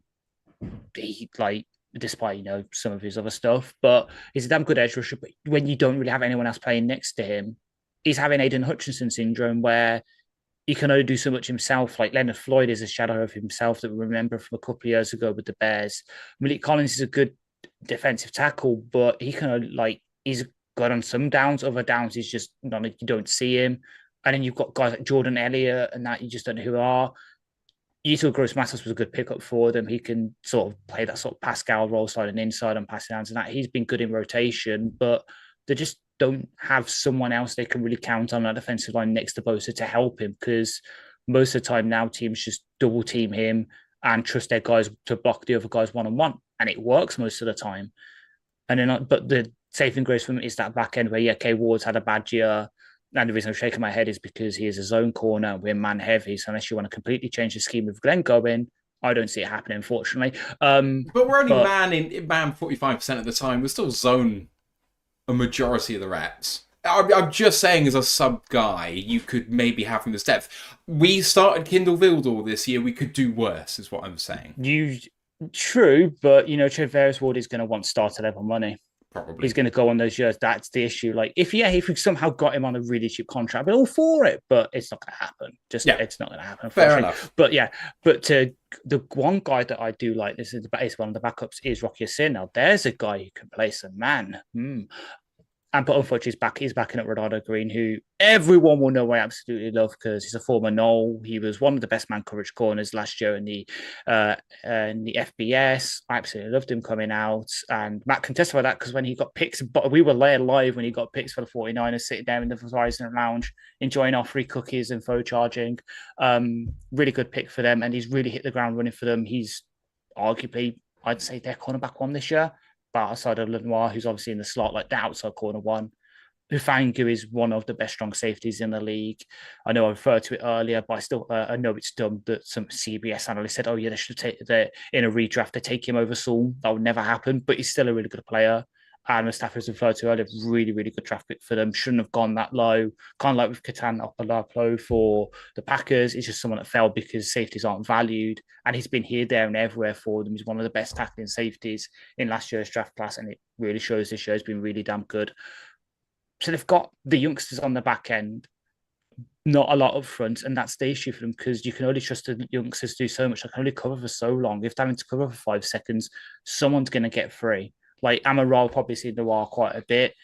like, despite, you know, some of his other stuff, but he's a damn good edge rusher. But when you don't really have anyone else playing next to him, he's having Aiden Hutchinson syndrome, where he can only do so much himself. Like, Leonard Floyd is a shadow of himself that we remember from a couple of years ago with the Bears. Malik Collins is a good defensive tackle, but he can, like, he's good on some downs. Other downs, he's just not, you don't see him. And then you've got guys like Jordan Elliott and that you just don't know who are. Yuto Gross-Matos was a good pickup for them. He can sort of play that sort of Pascal role, sliding inside and passing downs and that. He's been good in rotation, but they just don't have someone else they can really count on that defensive line next to Bosa to help him, because most of the time now teams just double team him and trust their guys to block the other guys one-on-one, and it works most of the time. And then, but the saving grace for him is that back end where, yeah, K Ward's had a bad year. And the reason I'm shaking my head is because he is a zone corner. We're man heavy. So unless you want to completely change the scheme with Glenn going, I don't see it happening, unfortunately. But we're only man 45% of the time. We're still zone a majority of the reps. I'm just saying, as a sub guy, you could maybe have him as depth. We started Kindle Vildor this year. We could do worse, is what I'm saying. True, but, you know, Tre'Davious Ward is going to want starter level money. Probably. He's going to go on those years. That's the issue. Like, if we somehow got him on a really cheap contract, we're all for it, but it's not going to happen. It's not going to happen. Fair enough. But yeah, the one guy that I do like, this is one of the backups, is Rocky Sin. Now, there's a guy who can play some man. But unfortunately, he's backing up Ronaldo Green, who everyone will know I absolutely love, because he's a former Knoll. He was one of the best man coverage corners last year in the FBS. I absolutely loved him coming out. And Matt can testify that, because when he got picks, but we were there live when he got picks for the 49ers, sitting down in the Verizon Lounge, enjoying our free cookies and faux charging. Really good pick for them. And he's really hit the ground running for them. He's arguably, I'd say, their cornerback one this year. But outside of Lenoir, who's obviously in the slot, like the outside corner one. Hufanga is one of the best strong safeties in the league. I know I referred to it earlier, but I still I know it's dumb that some CBS analyst said, "Oh yeah, they should take in a redraft to take him over Saul." That would never happen, but he's still a really good player. And the staff has referred to earlier, really, really good draft pick for them. Shouldn't have gone that low. Kind of like with Catan Opalapo for the Packers. It's just someone that fell because safeties aren't valued. And he's been here, there, and everywhere for them. He's one of the best tackling safeties in last year's draft class. And it really shows this year has been really damn good. So they've got the youngsters on the back end, not a lot up front, and that's the issue for them because you can only trust the youngsters to do so much. I can only cover for so long. If they're having to cover for 5 seconds, someone's going to get free. Like Amaral probably seen the wall quite a bit.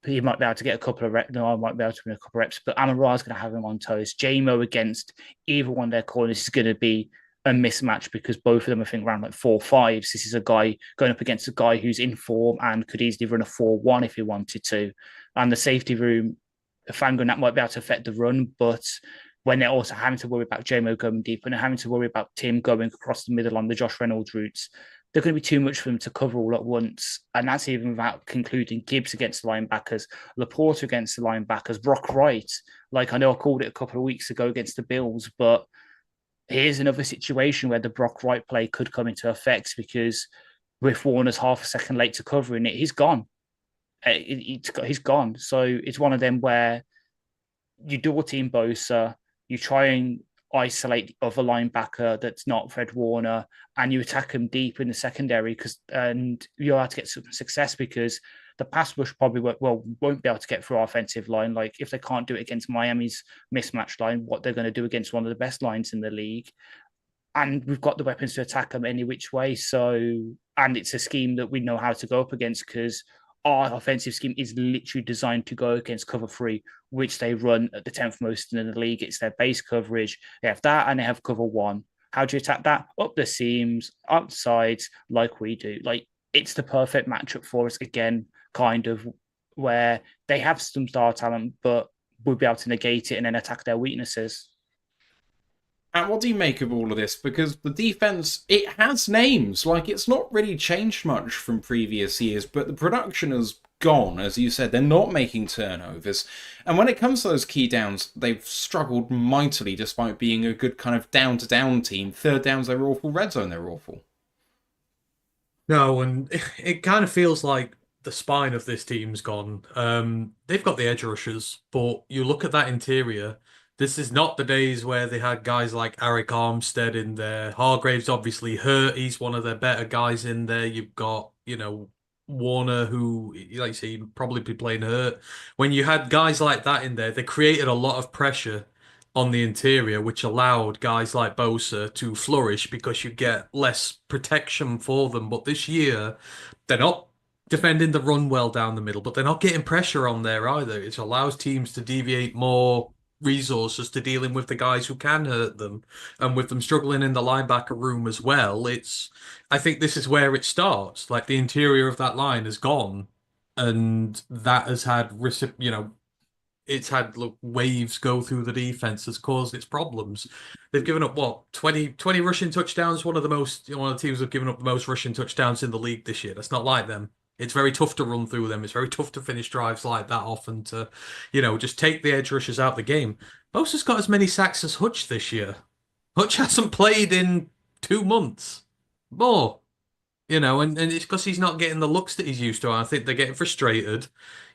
He might be able to get a couple of reps. No, I might be able to win a couple of reps, but Amaral is going to have him on toes. JMO against either one of their corners is going to be a mismatch because both of them are thinking around like 4.5s. This is a guy going up against a guy who's in form and could easily run a 4.1 if he wanted to. And the safety room, Fango might be able to affect the run, but when they're also having to worry about JMO going deep and they're having to worry about Tim going across the middle on the Josh Reynolds routes, they're going to be too much for them to cover all at once. And that's even without concluding Gibbs against the linebackers, Laporta against the linebackers, Brock Wright. Like I know I called it a couple of weeks ago against the Bills, but here's another situation where the Brock Wright play could come into effect because with Warner's half a second late to covering it, he's gone. He's gone. So it's one of them where you double team Bosa, you try and isolate the other linebacker that's not Fred Warner, and you attack him deep in the secondary and you'll have to get some success because the pass rush probably won't be able to get through our offensive line. Like if they can't do it against Miami's mismatch line, what they're going to do against one of the best lines in the league. And we've got the weapons to attack them any which way. So, and it's a scheme that we know how to go up against because our offensive scheme is literally designed to go against cover 3, which they run at the 10th most in the league. It's their base coverage. They have that and they have cover 1. How do you attack that? Up the seams, up the sides, like we do. Like it's the perfect matchup for us again, kind of where they have some star talent, but we'll be able to negate it and then attack their weaknesses. And what do you make of all of this? Because the defense, it has names. Like, it's not really changed much from previous years, but the production has gone. As you said, they're not making turnovers. And when it comes to those key downs, they've struggled mightily despite being a good kind of down-to-down team. Third downs, they're awful. Red zone, they're awful. No, and it kind of feels like the spine of this team's gone. They've got the edge rushers, but you look at that interior. This is not the days where they had guys like Arik Armstead in there. Hargrave's obviously hurt. He's one of their better guys in there. You've got, Warner, who, like you say, he'd probably be playing hurt. When you had guys like that in there, they created a lot of pressure on the interior, which allowed guys like Bosa to flourish because you get less protection for them. But this year, they're not defending the run well down the middle, but they're not getting pressure on there either. It allows teams to deviate more resources to dealing with the guys who can hurt them, and with them struggling in the linebacker room as well. I think this is where it starts. Like the interior of that line is gone, and that has had it's had waves go through the defense, has caused its problems. They've given up 20 rushing touchdowns. One of the teams have given up the most rushing touchdowns in the league this year. That's not like them. It's very tough to run through them. It's very tough to finish drives like that often to, just take the edge rushers out of the game. Bosa's got as many sacks as Hutch this year. Hutch hasn't played in 2 months. More. And it's because he's not getting the looks that he's used to. I think they're getting frustrated.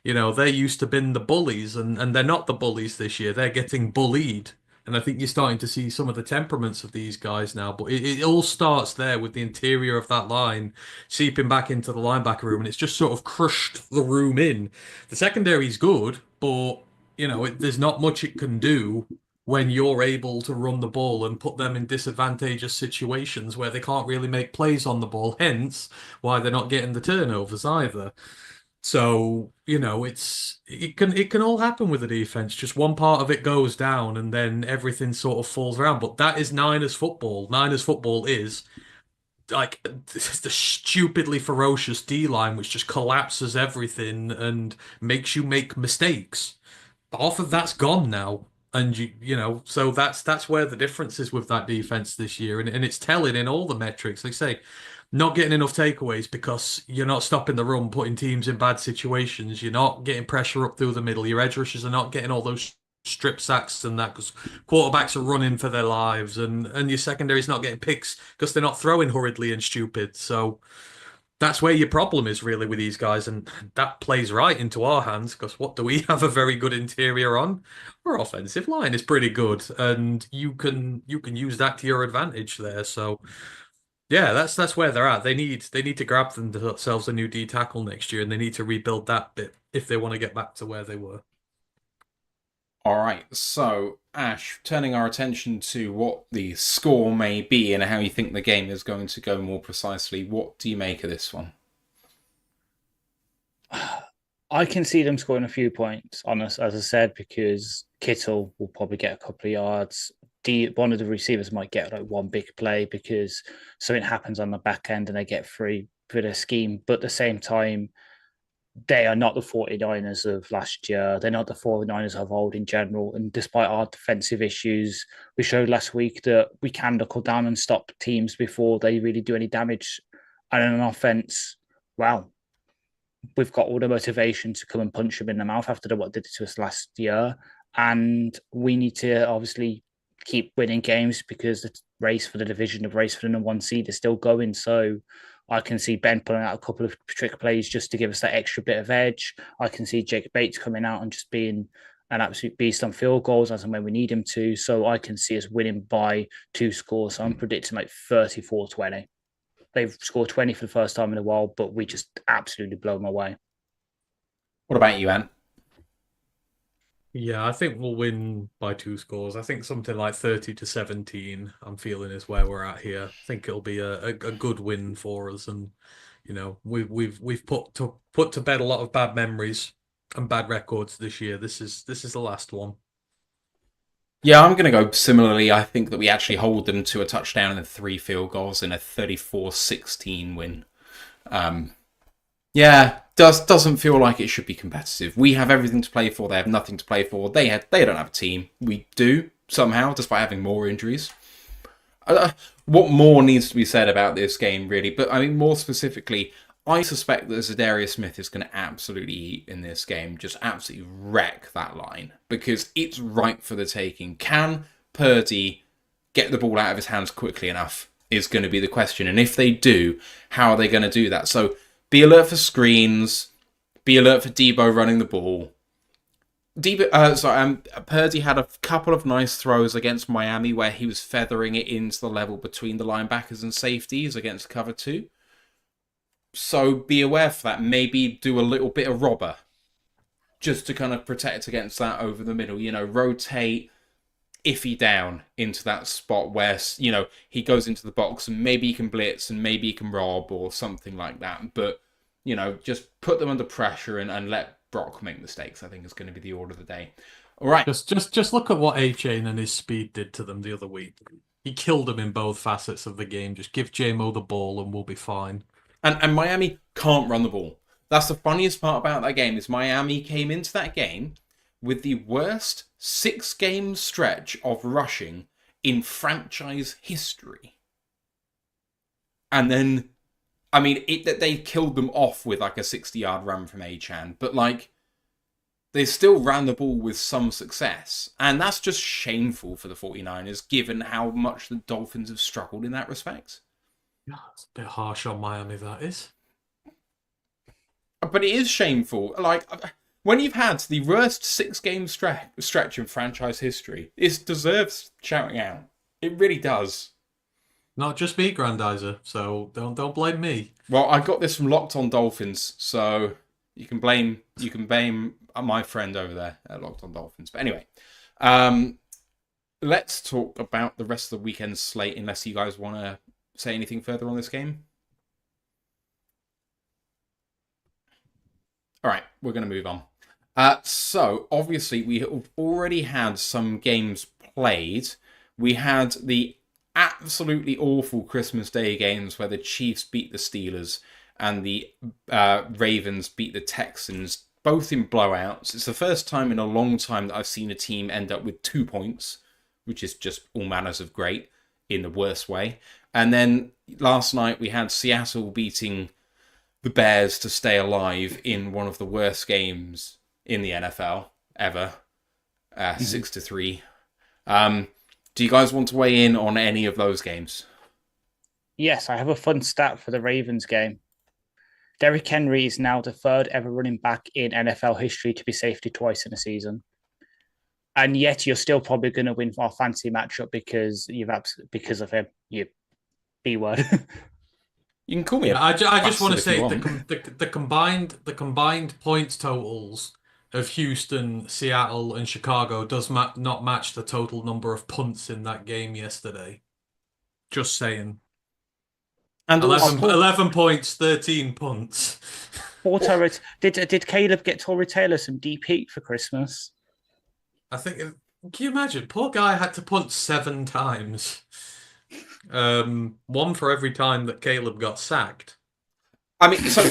They're used to being the bullies, and they're not the bullies this year. They're getting bullied. And I think you're starting to see some of the temperaments of these guys now. But it all starts there with the interior of that line seeping back into the linebacker room, and it's just sort of crushed the room in. The secondary's good, but, there's not much it can do when you're able to run the ball and put them in disadvantageous situations where they can't really make plays on the ball, hence why they're not getting the turnovers either. So, it can all happen with the defense. Just one part of it goes down and then everything sort of falls around. But that is Niners football. Niners football is like the stupidly ferocious D-line which just collapses everything and makes you make mistakes. Half of that's gone now. And so that's where the difference is with that defense this year, and it's telling in all the metrics. Like I say, not getting enough takeaways because you're not stopping the run, putting teams in bad situations. You're not getting pressure up through the middle. Your edge rushers are not getting all those strip sacks and that because quarterbacks are running for their lives, and your secondary's not getting picks because they're not throwing hurriedly and stupid. So that's where your problem is really with these guys, and that plays right into our hands because what do we have a very good interior on? Our offensive line is pretty good, and you can use that to your advantage there. So yeah, that's where they're at. They need to grab themselves a new D tackle next year, and they need to rebuild that bit if they want to get back to where they were. All right, so Ash, turning our attention to what the score may be and how you think the game is going to go more precisely, what do you make of this one? I can see them scoring a few points on us, as I said, because Kittle will probably get a couple of yards. One of the receivers might get like one big play because something happens on the back end and they get free for their scheme. But at the same time, they are not the 49ers of last year. They're not the 49ers of old in general. And despite our defensive issues, we showed last week that we can knuckle down and stop teams before they really do any damage. And on offense, wow, we've got all the motivation to come and punch them in the mouth after what did it to us last year. And we need to obviously keep winning games because the race for the division, the race for the number one seed is still going. So I can see Ben pulling out a couple of trick plays just to give us that extra bit of edge. I can see Jake Bates coming out and just being an absolute beast on field goals as and when we need him to. So I can see us winning by 2 scores. So I'm predicting like 34-20. They've scored 20 for the first time in a while, but we just absolutely blow them away. What about you, Anne? Yeah, I think we'll win by 2 scores. I think something like 30-17, I'm feeling is where we're at here. I think it'll be a good win for us, and we've put to bed a lot of bad memories and bad records this year. This is the last one. Yeah, I'm going to go similarly. I think that we actually hold them to a touchdown and 3 field goals in a 34-16 win. Yeah, doesn't feel like it should be competitive. We have everything to play for. They have nothing to play for. They don't have a team. We do somehow, despite having more injuries. What more needs to be said about this game, really? But I mean, more specifically, I suspect that Zadarius Smith is going to absolutely eat in this game, just absolutely wreck that line because it's ripe for the taking. Can Purdy get the ball out of his hands quickly enough is going to be the question. And if they do, how are they going to do that? So be alert for screens, be alert for Debo running the ball. Purdy had a couple of nice throws against Miami where he was feathering it into the level between the linebackers and safeties against cover 2. So be aware for that. Maybe do a little bit of robber just to kind of protect against that over the middle. Rotate Iffy down into that spot where, he goes into the box and maybe he can blitz and maybe he can rob or something like that. But, just put them under pressure and let Brock make mistakes, I think is going to be the order of the day. All right. Just look at what A-Chain and his speed did to them the other week. He killed them in both facets of the game. Just give J-Mo the ball and we'll be fine. And Miami can't run the ball. That's the funniest part about that game is Miami came into that game with the worst 6-game stretch of rushing in franchise history. And then, they killed them off with like a 60-yard run from Achan, but they still ran the ball with some success. And that's just shameful for the 49ers, given how much the Dolphins have struggled in that respect. It's a bit harsh on Miami, that is. But it is shameful. When you've had the worst 6-game stretch in franchise history, it deserves shouting out. It really does. Not just me, Grandizer, so don't blame me. Well, I got this from Locked On Dolphins, so you can blame my friend over there at Locked On Dolphins. But anyway, let's talk about the rest of the weekend's slate, unless you guys want to say anything further on this game. All right, we're going to move on. So, obviously, we have already had some games played. We had the absolutely awful Christmas Day games where the Chiefs beat the Steelers and the Ravens beat the Texans, both in blowouts. It's the first time in a long time that I've seen a team end up with 2 points, which is just all manners of great. in the worst way. And then last night we had Seattle beating the Bears to stay alive in one of the worst games in the NFL ever, 6-3. Do you guys want to weigh in on any of those games? Yes, I have a fun stat for the Ravens game. Derrick Henry is now the third ever running back in NFL history to be safety twice in a season. And yet you're still probably going to win our fancy matchup because of him. You B word. You can call me. I just want to say the combined points totals of Houston, Seattle, and Chicago does not match the total number of punts in that game yesterday. Just saying. And 11 points, 13 punts. Did Caleb get Tory Taylor some deep heat for Christmas? I think. Can you imagine? Poor guy had to punt 7 times. One for every time that Caleb got sacked. I mean, so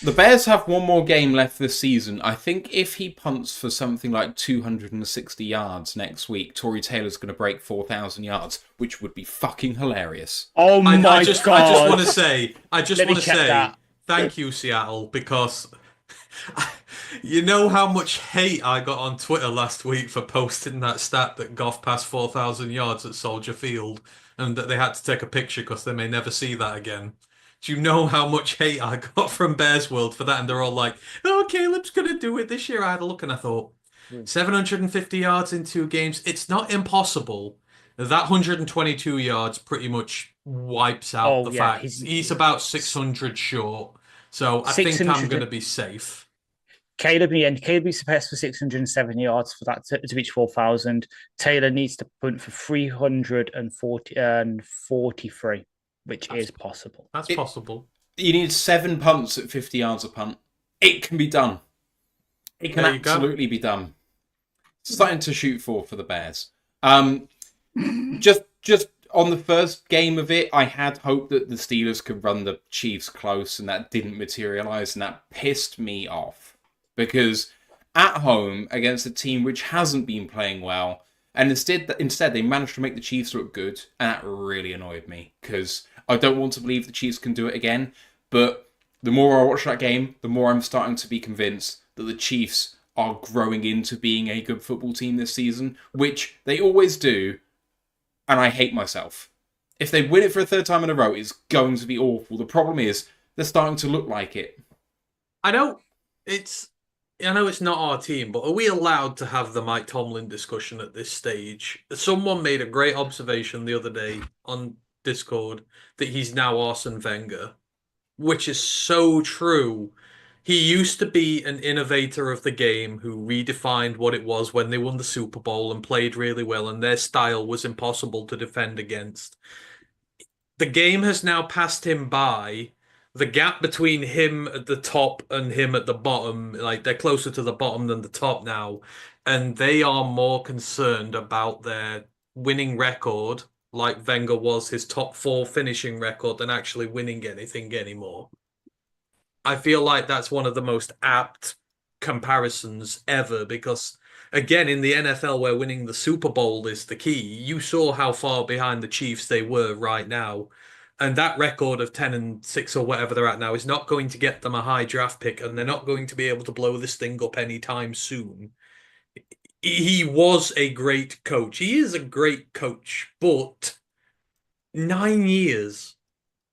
the Bears have one more game left this season. I think if he punts for something like 260 yards next week, Tory Taylor's going to break 4,000 yards, which would be fucking hilarious. Oh my God. I just want to say, thank you, Seattle, because you know how much hate I got on Twitter last week for posting that stat that Goff passed 4,000 yards at Soldier Field and that they had to take a picture because they may never see that again. Do you know how much hate I got from Bears World for that? And they're all like, oh, Caleb's going to do it this year. I had a look and I thought, 750 yards in 2 games. It's not impossible. That 122 yards pretty much wipes out the fact he's about 600 short. So I think I'm going to be safe. Caleb is best for 607 yards for that to reach 4,000. Taylor needs to punt for 343, which is possible. That's possible. You need 7 punts at 50 yards a punt. It can be done. It can absolutely be done. Something to shoot for the Bears. Just on the first game of it, I had hoped that the Steelers could run the Chiefs close, and that didn't materialize, and that pissed me off. Because at home, against a team which hasn't been playing well, and instead they managed to make the Chiefs look good, and that really annoyed me, because I don't want to believe the Chiefs can do it again, but the more I watch that game, the more I'm starting to be convinced that the Chiefs are growing into being a good football team this season, which they always do, and I hate myself. If they win it for a 3rd time in a row, it's going to be awful. The problem is, they're starting to look like it. I know it's not our team, but are we allowed to have the Mike Tomlin discussion at this stage? Someone made a great observation the other day on Discord that he's now Arsene Wenger, which is so true. He used to be an innovator of the game who redefined what it was when they won the Super Bowl and played really well, and their style was impossible to defend against. The game has now passed him by. The gap between him at the top and him at the bottom, like they're closer to the bottom than the top now, and they are more concerned about their winning record, like Wenger was his top 4 finishing record, than actually winning anything anymore. I feel like that's one of the most apt comparisons ever because, again, in the NFL where winning the Super Bowl is the key, you saw how far behind the Chiefs they were right now. And that record of 10-6 or whatever they're at now is not going to get them a high draft pick, and they're not going to be able to blow this thing up anytime soon. He was a great coach. He is a great coach, but 9 years.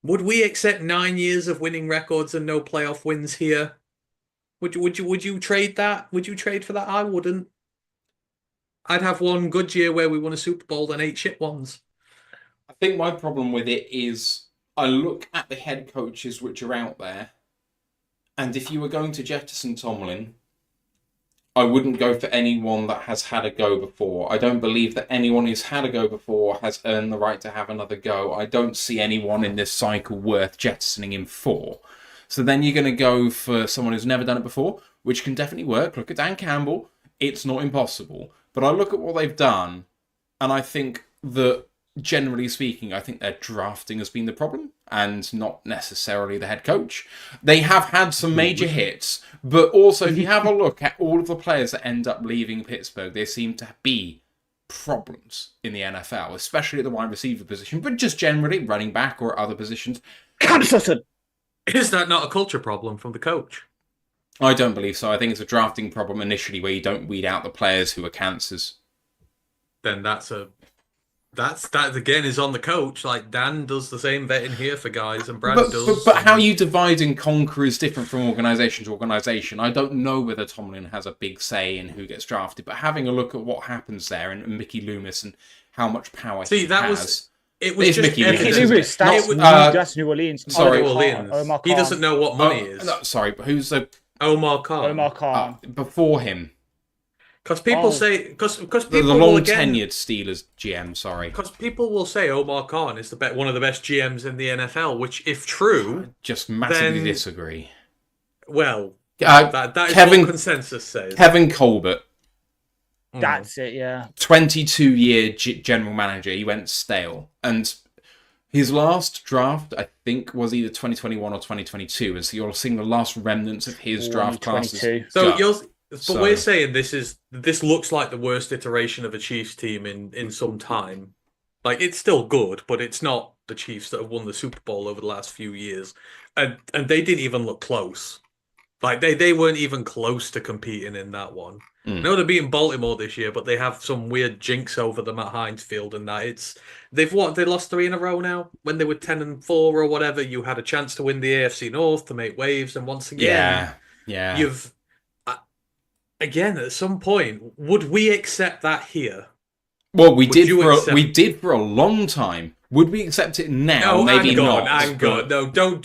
Would we accept 9 years of winning records and no playoff wins here? Would you trade that? Would you trade for that? I wouldn't. I'd have one good year where we won a Super Bowl and 8 shit ones. I think my problem with it is I look at the head coaches which are out there, and if you were going to jettison Tomlin, I wouldn't go for anyone that has had a go before. I don't believe that anyone who's had a go before has earned the right to have another go. I don't see anyone in this cycle worth jettisoning him for. So then you're going to go for someone who's never done it before, which can definitely work. Look at Dan Campbell. It's not impossible. But I look at what they've done, and I think that, generally speaking, I think their drafting has been the problem and not necessarily the head coach. They have had some major hits, but also if you have a look at all of the players that end up leaving Pittsburgh, they seem to be problems in the NFL, especially at the wide receiver position, but just generally running back or other positions. Is that not a culture problem from the coach? I don't believe so. I think it's a drafting problem initially where you don't weed out the players who are cancers. Then that again is on the coach. Like Dan does the same vetting here for guys, and Brad does. But how you divide and conquer is different from organisation to organisation. I don't know whether Tomlin has a big say in who gets drafted, but having a look at what happens there and Mickey Loomis and how much power he has. It was just Mickey Loomis. That's New Orleans. Sorry, New Orleans. He doesn't know what money is. No, sorry, but who's the Omar Khan? Before him. Because people say, because people the long tenured Steelers GM. Sorry, because people will say Omar Khan is one of the best GMs in the NFL. Which, if true, I just massively disagree. Well, that is what consensus says. Kevin Colbert. That's it. Yeah. 22-year general manager. He went stale, and his last draft, I think, was either 2021 or 2022, and so you're seeing the last remnants of his draft classes. But we're saying this looks like the worst iteration of a Chiefs team in some time. Like, it's still good, but it's not the Chiefs that have won the Super Bowl over the last few years. And they didn't even look close. Like, they weren't even close to competing in that one. I know they're beating Baltimore this year, but they have some weird jinx over them at Heinz Field and that. They lost 3 in a row now. When they were 10-4 or whatever, you had a chance to win the AFC North to make waves, and once again, you've again, at some point, would we accept that here? Well, we did for a long time. Would we accept it now? No, maybe not. No, not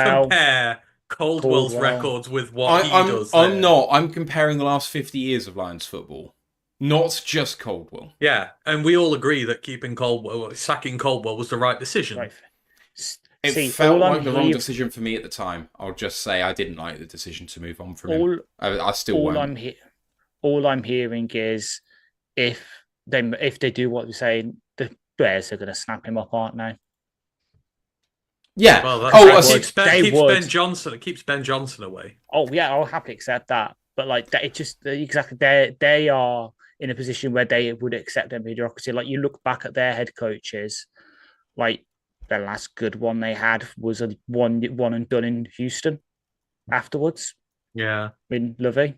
compare Caldwell's records with what he does. I'm not. I'm comparing the last 50 years of Lions football, not just Caldwell. Yeah, and we all agree that sacking Caldwell was the right decision. Right. It felt like the wrong decision for me at the time. I'll just say I didn't like the decision to move on from him. I still won't. All I'm hearing is if they do what they're saying, the Bears are going to snap him up, aren't they? Yeah. Well, it keeps Ben Johnson away. Oh yeah, I'll happily accept that. But like that, it just exactly they are in a position where they would accept their mediocrity. Like you look back at their head coaches, like. The last good one they had was a one and done in Houston afterwards. Yeah. In Levi.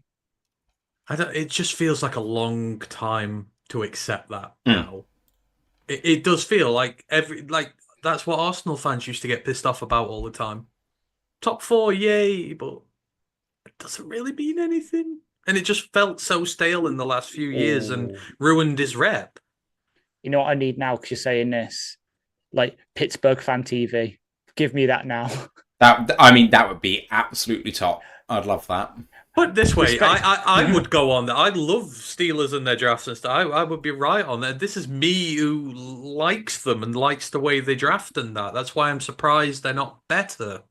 It just feels like a long time to accept that now. It does feel like that's what Arsenal fans used to get pissed off about all the time. Top 4, yay, but it doesn't really mean anything. And it just felt so stale in the last few years and ruined his rep. You know what I need now because you're saying this? Like Pittsburgh fan TV. Give me that now. That would be absolutely top. I'd love that. But this way, I would go on that. I love Steelers and their drafts and stuff. I would be right on that. This is me who likes them and likes the way they draft and that. That's why I'm surprised they're not better.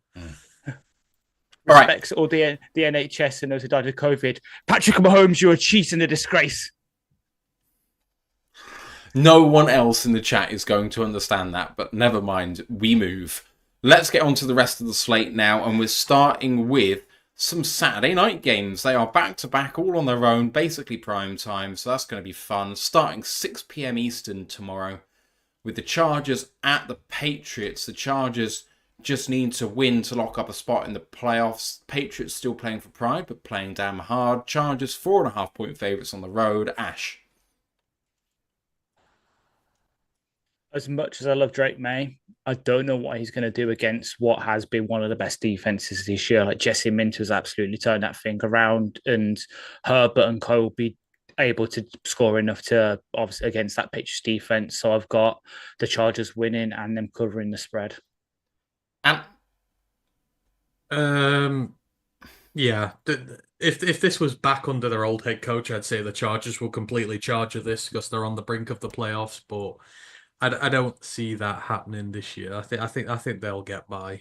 Respects all the NHS and those who died of COVID. Patrick Mahomes, you're a cheat and a disgrace. No one else in the chat is going to understand that, but never mind, we move. Let's get on to the rest of the slate now, and we're starting with some Saturday night games. They are back-to-back, all on their own, basically prime time, so that's going to be fun. Starting 6 p.m. Eastern tomorrow with the Chargers at the Patriots. The Chargers just need to win to lock up a spot in the playoffs. Patriots still playing for pride, but playing damn hard. Chargers 4.5-point favourites on the road. Ash. As much as I love Drake May, I don't know what he's going to do against what has been one of the best defenses this year. Like Jesse Minter's absolutely turned that thing around, and Herbert and Co will be able to score enough to obviously against that Patriots defense. So I've got the Chargers winning and them covering the spread. Yeah. If this was back under their old head coach, I'd say the Chargers will completely charge of this because they're on the brink of the playoffs, but I don't see that happening this year. I think they'll get by.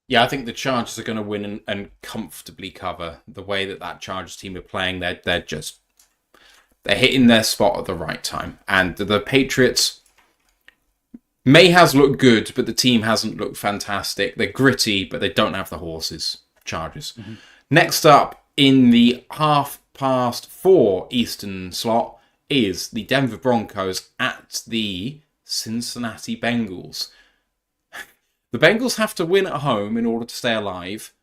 Yeah, I think the Chargers are going to win and comfortably cover. The way that Chargers team are playing, they're hitting their spot at the right time. And the Patriots, May has looked good, but the team hasn't looked fantastic. They're gritty, but they don't have the horses. Chargers. Next up in the 4:30 Eastern slot is the Denver Broncos at the Cincinnati Bengals. The Bengals have to win at home in order to stay alive.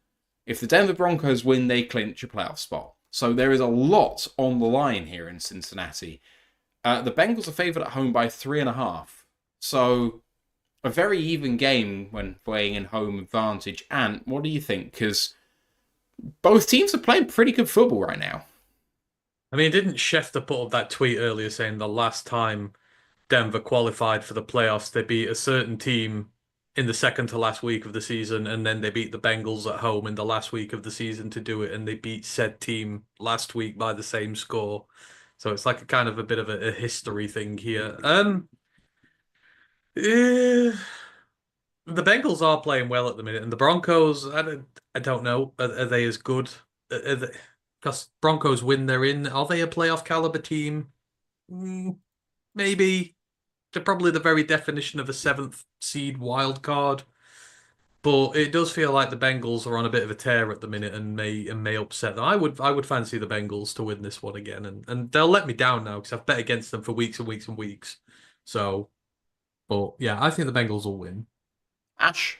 If the Denver Broncos win, they clinch a playoff spot. So there is a lot on the line here in Cincinnati. The Bengals are favoured at home by 3.5. So a very even game when playing in home advantage. And what do you think? Because both teams are playing pretty good football right now. I mean, didn't Schefter put up that tweet earlier saying the last time Denver qualified for the playoffs, they beat a certain team in the second to last week of the season, and then they beat the Bengals at home in the last week of the season to do it, and they beat said team last week by the same score. So it's like a kind of a bit of a history thing here. The Bengals are playing well at the minute, and the Broncos, I don't know, are they as good? Because Broncos win, they're in. Are they a playoff caliber team? Maybe. They're probably the very definition of a 7th seed wild card. But it does feel like the Bengals are on a bit of a tear at the minute and may upset them. I would fancy the Bengals to win this one again, and they'll let me down now because I've bet against them for weeks and weeks and weeks. So, but yeah, I think the Bengals will win. Ash?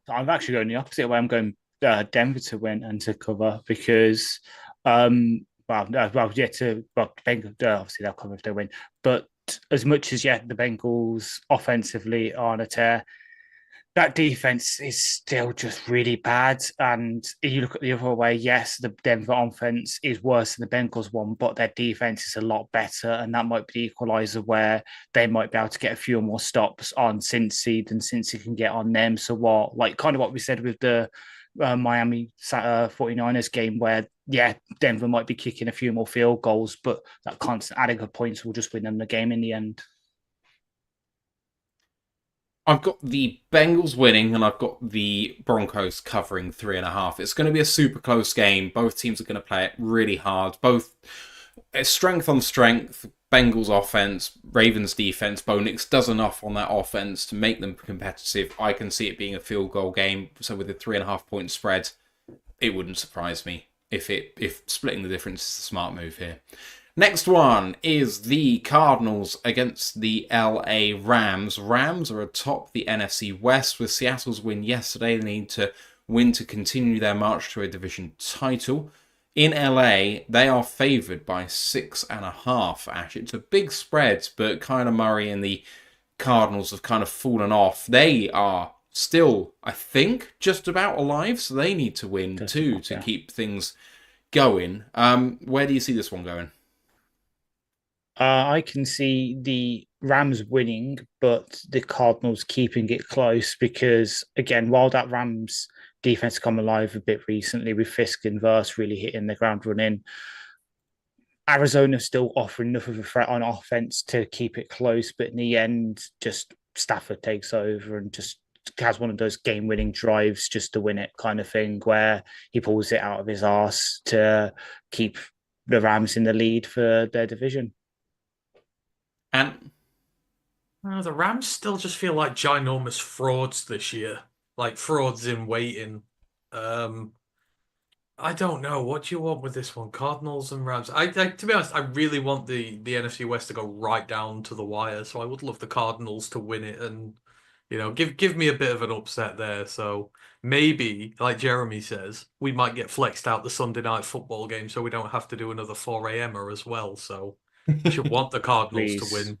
I'm actually going the opposite way. I'm going Denver to win and to cover because, Bengals, obviously they'll cover if they win. But as much as the Bengals offensively are on a tear, that defense is still just really bad. And if you look at the other way, yes, the Denver offense is worse than the Bengals one, but their defense is a lot better. And that might be the equalizer where they might be able to get a few more stops on Cincy than Cincy can get on them. So kind of what we said with the Miami 49ers game where, Denver might be kicking a few more field goals, but that constant adding of points will just win them the game in the end. I've got the Bengals winning and I've got the Broncos covering 3.5. It's going to be a super close game. Both teams are going to play it really hard. Both strength on strength. Bengals offense, Ravens defense. Bo Nix does enough on that offense to make them competitive. I can see it being a field goal game. So with a 3.5 point spread, it wouldn't surprise me if splitting the difference is a smart move here. Next one is the Cardinals against the LA Rams. Rams are atop the NFC West with Seattle's win yesterday. They need to win to continue their march to a division title. In LA, they are favoured by 6.5, Ash. It's a big spread, but Kyler Murray and the Cardinals have kind of fallen off. They are still, I think, just about alive, so they need to win too to keep things going. Where do you see this one going? I can see the Rams winning, but the Cardinals keeping it close because, again, while that Rams defense come alive a bit recently with Fisk and Verse really hitting the ground running, Arizona still offering enough of a threat on offense to keep it close, but in the end, just Stafford takes over and just has one of those game-winning drives just to win it kind of thing where he pulls it out of his arse to keep the Rams in the lead for their division. And the Rams still just feel like ginormous frauds this year, like frauds in waiting. I don't know. What do you want with this one? Cardinals and Rams. To be honest, I really want the NFC West to go right down to the wire. So I would love the Cardinals to win it and, give me a bit of an upset there. So maybe, like Jeremy says, we might get flexed out the Sunday night football game so we don't have to do another 4 a.m.er as well. So I should want the Cardinals to win.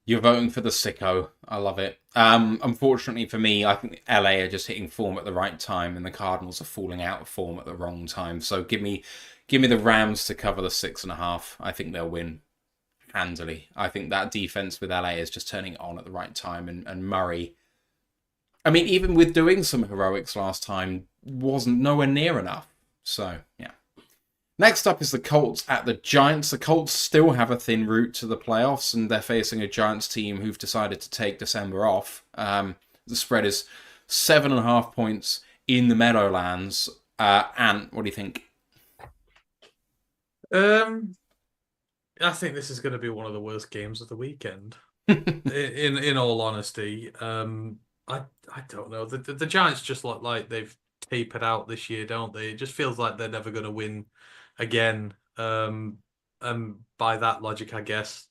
You're voting for the sicko. I love it. Unfortunately for me, I think LA are just hitting form at the right time and the Cardinals are falling out of form at the wrong time. So give me the Rams to cover the 6.5. I think they'll win handily. I think that defense with LA is just turning it on at the right time. And Murray, I mean, even with doing some heroics last time, wasn't nowhere near enough. So, yeah. Next up is the Colts at the Giants. The Colts still have a thin route to the playoffs, and they're facing a Giants team who've decided to take December off. The spread is 7.5 points in the Meadowlands. Ant, what do you think? I think this is going to be one of the worst games of the weekend. in all honesty, I don't know. The Giants just look like they've tapered out this year, don't they? It just feels like they're never going to win again. And by that logic, I guess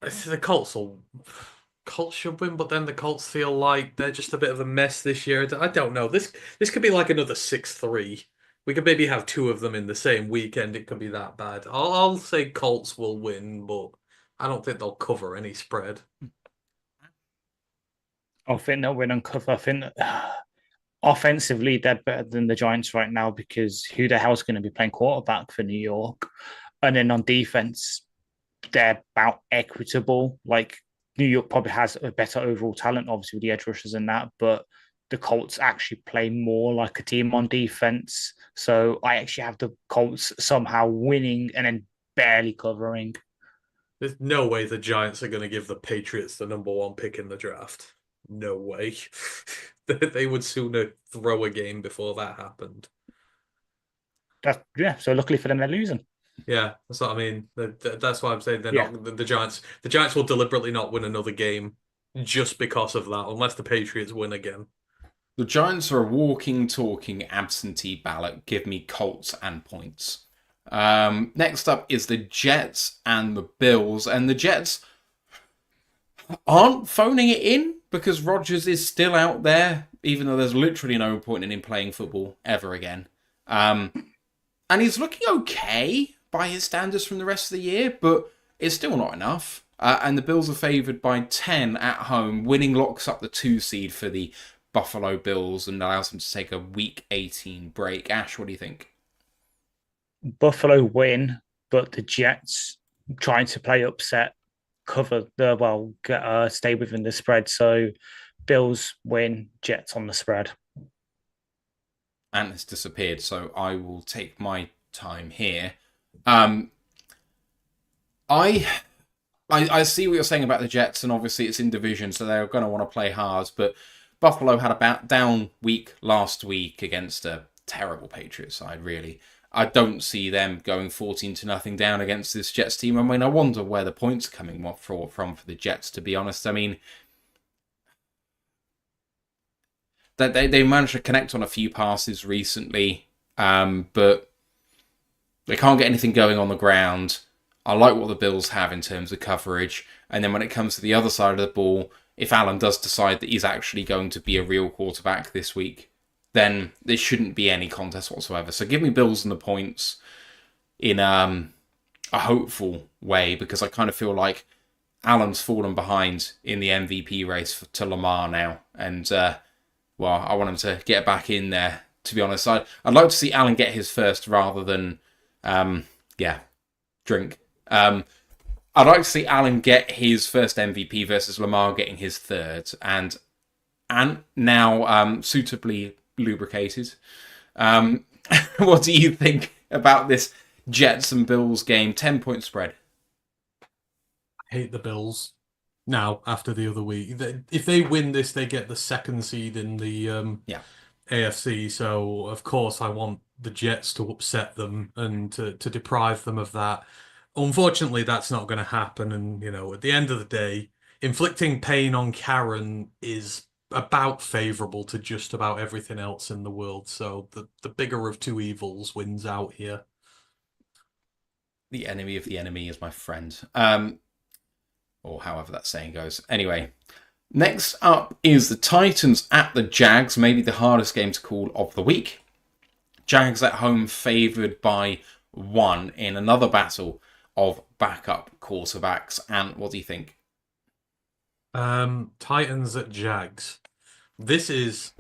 the Colts should win, but then the Colts feel like they're just a bit of a mess this year. I don't know. This could be like another 6-3. We could maybe have two of them in the same weekend. It could be that bad. I'll say Colts will win, but I don't think they'll cover any spread. I think they'll win on cover. I think offensively, they're better than the Giants right now because who the hell's going to be playing quarterback for New York? And then on defense, they're about equitable. Like New York probably has a better overall talent, obviously with the edge rushers and that, but the Colts actually play more like a team on defense. So I actually have the Colts somehow winning and then barely covering. There's no way the Giants are going to give the Patriots the number one pick in the draft. No way. They would sooner throw a game before that happened. So luckily for them, they're losing. Yeah, that's what I mean. That's why I'm saying they're not the Giants. The Giants will deliberately not win another game just because of that, unless the Patriots win again. The Giants are a walking, talking absentee ballot. Give me Colts and points. Next up is the Jets and the Bills. And the Jets aren't phoning it in because Rodgers is still out there, even though there's literally no point in him playing football ever again. And he's looking okay by his standards from the rest of the year, but it's still not enough. And the Bills are favoured by 10 at home. Winning locks up the 2 seed for the Buffalo Bills and allows them to take a Week 18 break. Ash, what do you think? Buffalo win, but the Jets trying to play upset, stay within the spread. So Bills win, Jets on the spread. And it's disappeared, so I will take my time here. I see what you're saying about the Jets, and obviously it's in division, so they're going to want to play hard. But Buffalo had a down week last week against a terrible Patriots side, really. I don't see them going 14-0 down against this Jets team. I mean, I wonder where the points are coming from for the Jets, to be honest. I mean, that they managed to connect on a few passes recently, but they can't get anything going on the ground. I like what the Bills have in terms of coverage. And then when it comes to the other side of the ball, if Allen does decide that he's actually going to be a real quarterback this week, then there shouldn't be any contest whatsoever. So give me Bills and the points in a hopeful way, because I kind of feel like Allen's fallen behind in the MVP race to Lamar now. And, I want him to get back in there, to be honest. I'd like to see Allen get his first rather than, drink. I'd like to see Allen get his first MVP versus Lamar getting his third. And now suitably lubricated. What do you think about this Jets and Bills game? 10-point spread. I hate the Bills now after the other week. If they win this, they get the 2nd seed in the AFC. So, of course, I want the Jets to upset them and to deprive them of that. Unfortunately, that's not going to happen. And, at the end of the day, inflicting pain on Karen is about favourable to just about everything else in the world. So the bigger of two evils wins out here. The enemy of the enemy is my friend. Or however that saying goes. Anyway, next up is the Titans at the Jags. Maybe the hardest game to call of the week. Jags at home favoured by 1 in another battle of backup quarterbacks. And what do you think? Titans at Jags. This is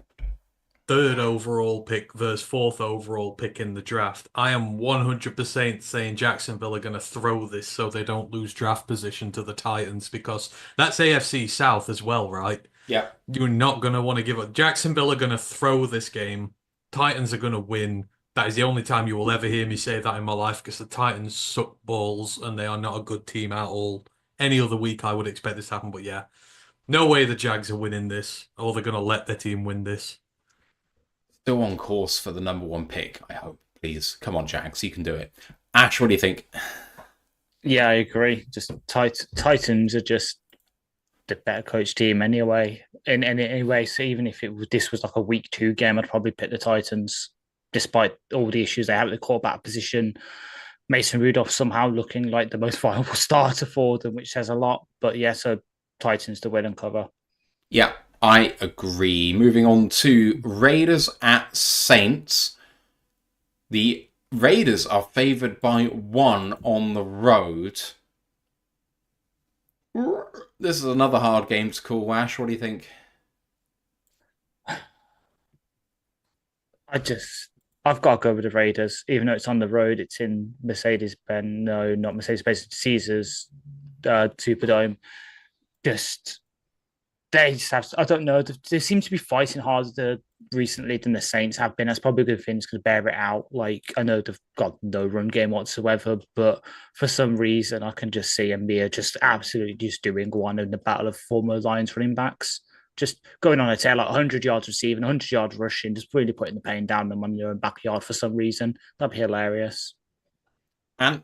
3rd overall pick versus 4th overall pick in the draft. I am 100% saying Jacksonville are going to throw this so they don't lose draft position to the Titans, because that's AFC South as well, right? Yeah. You're not going to want to give up. Jacksonville are going to throw this game. Titans are going to win. That is the only time you will ever hear me say that in my life, because the Titans suck balls and they are not a good team at all. Any other week I would expect this to happen, but yeah. No way the Jags are winning this, or they're going to let their team win this. Still on course for the number 1 pick, I hope. Please, come on, Jags, you can do it. Ash, what do you think? Yeah, I agree. Just Titans are just the better coach team anyway. In any way, so even if this was like a week 2 game, I'd probably pick the Titans, despite all the issues they have at the quarterback position. Mason Rudolph somehow looking like the most viable starter for them, which says a lot. But yeah, so Titans to win and cover. Yeah, I agree. Moving on to Raiders at Saints. The Raiders are favoured by 1 on the road. This is another hard game to call, Ash. What do you think? I've got to go with the Raiders, even though it's on the road. It's in Mercedes-Benz. No, not Mercedes-Benz. Caesars Superdome. They just have. I don't know. They seem to be fighting harder recently than the Saints have been. That's probably a good thing. It's going to bear it out. Like, I know they've got no run game whatsoever, but for some reason, I can just see Amir just absolutely just doing one in the battle of former Lions running backs. Just going on a tail, like 100 yards receiving, 100 yards rushing, just really putting the pain down them on your own backyard for some reason. That'd be hilarious. And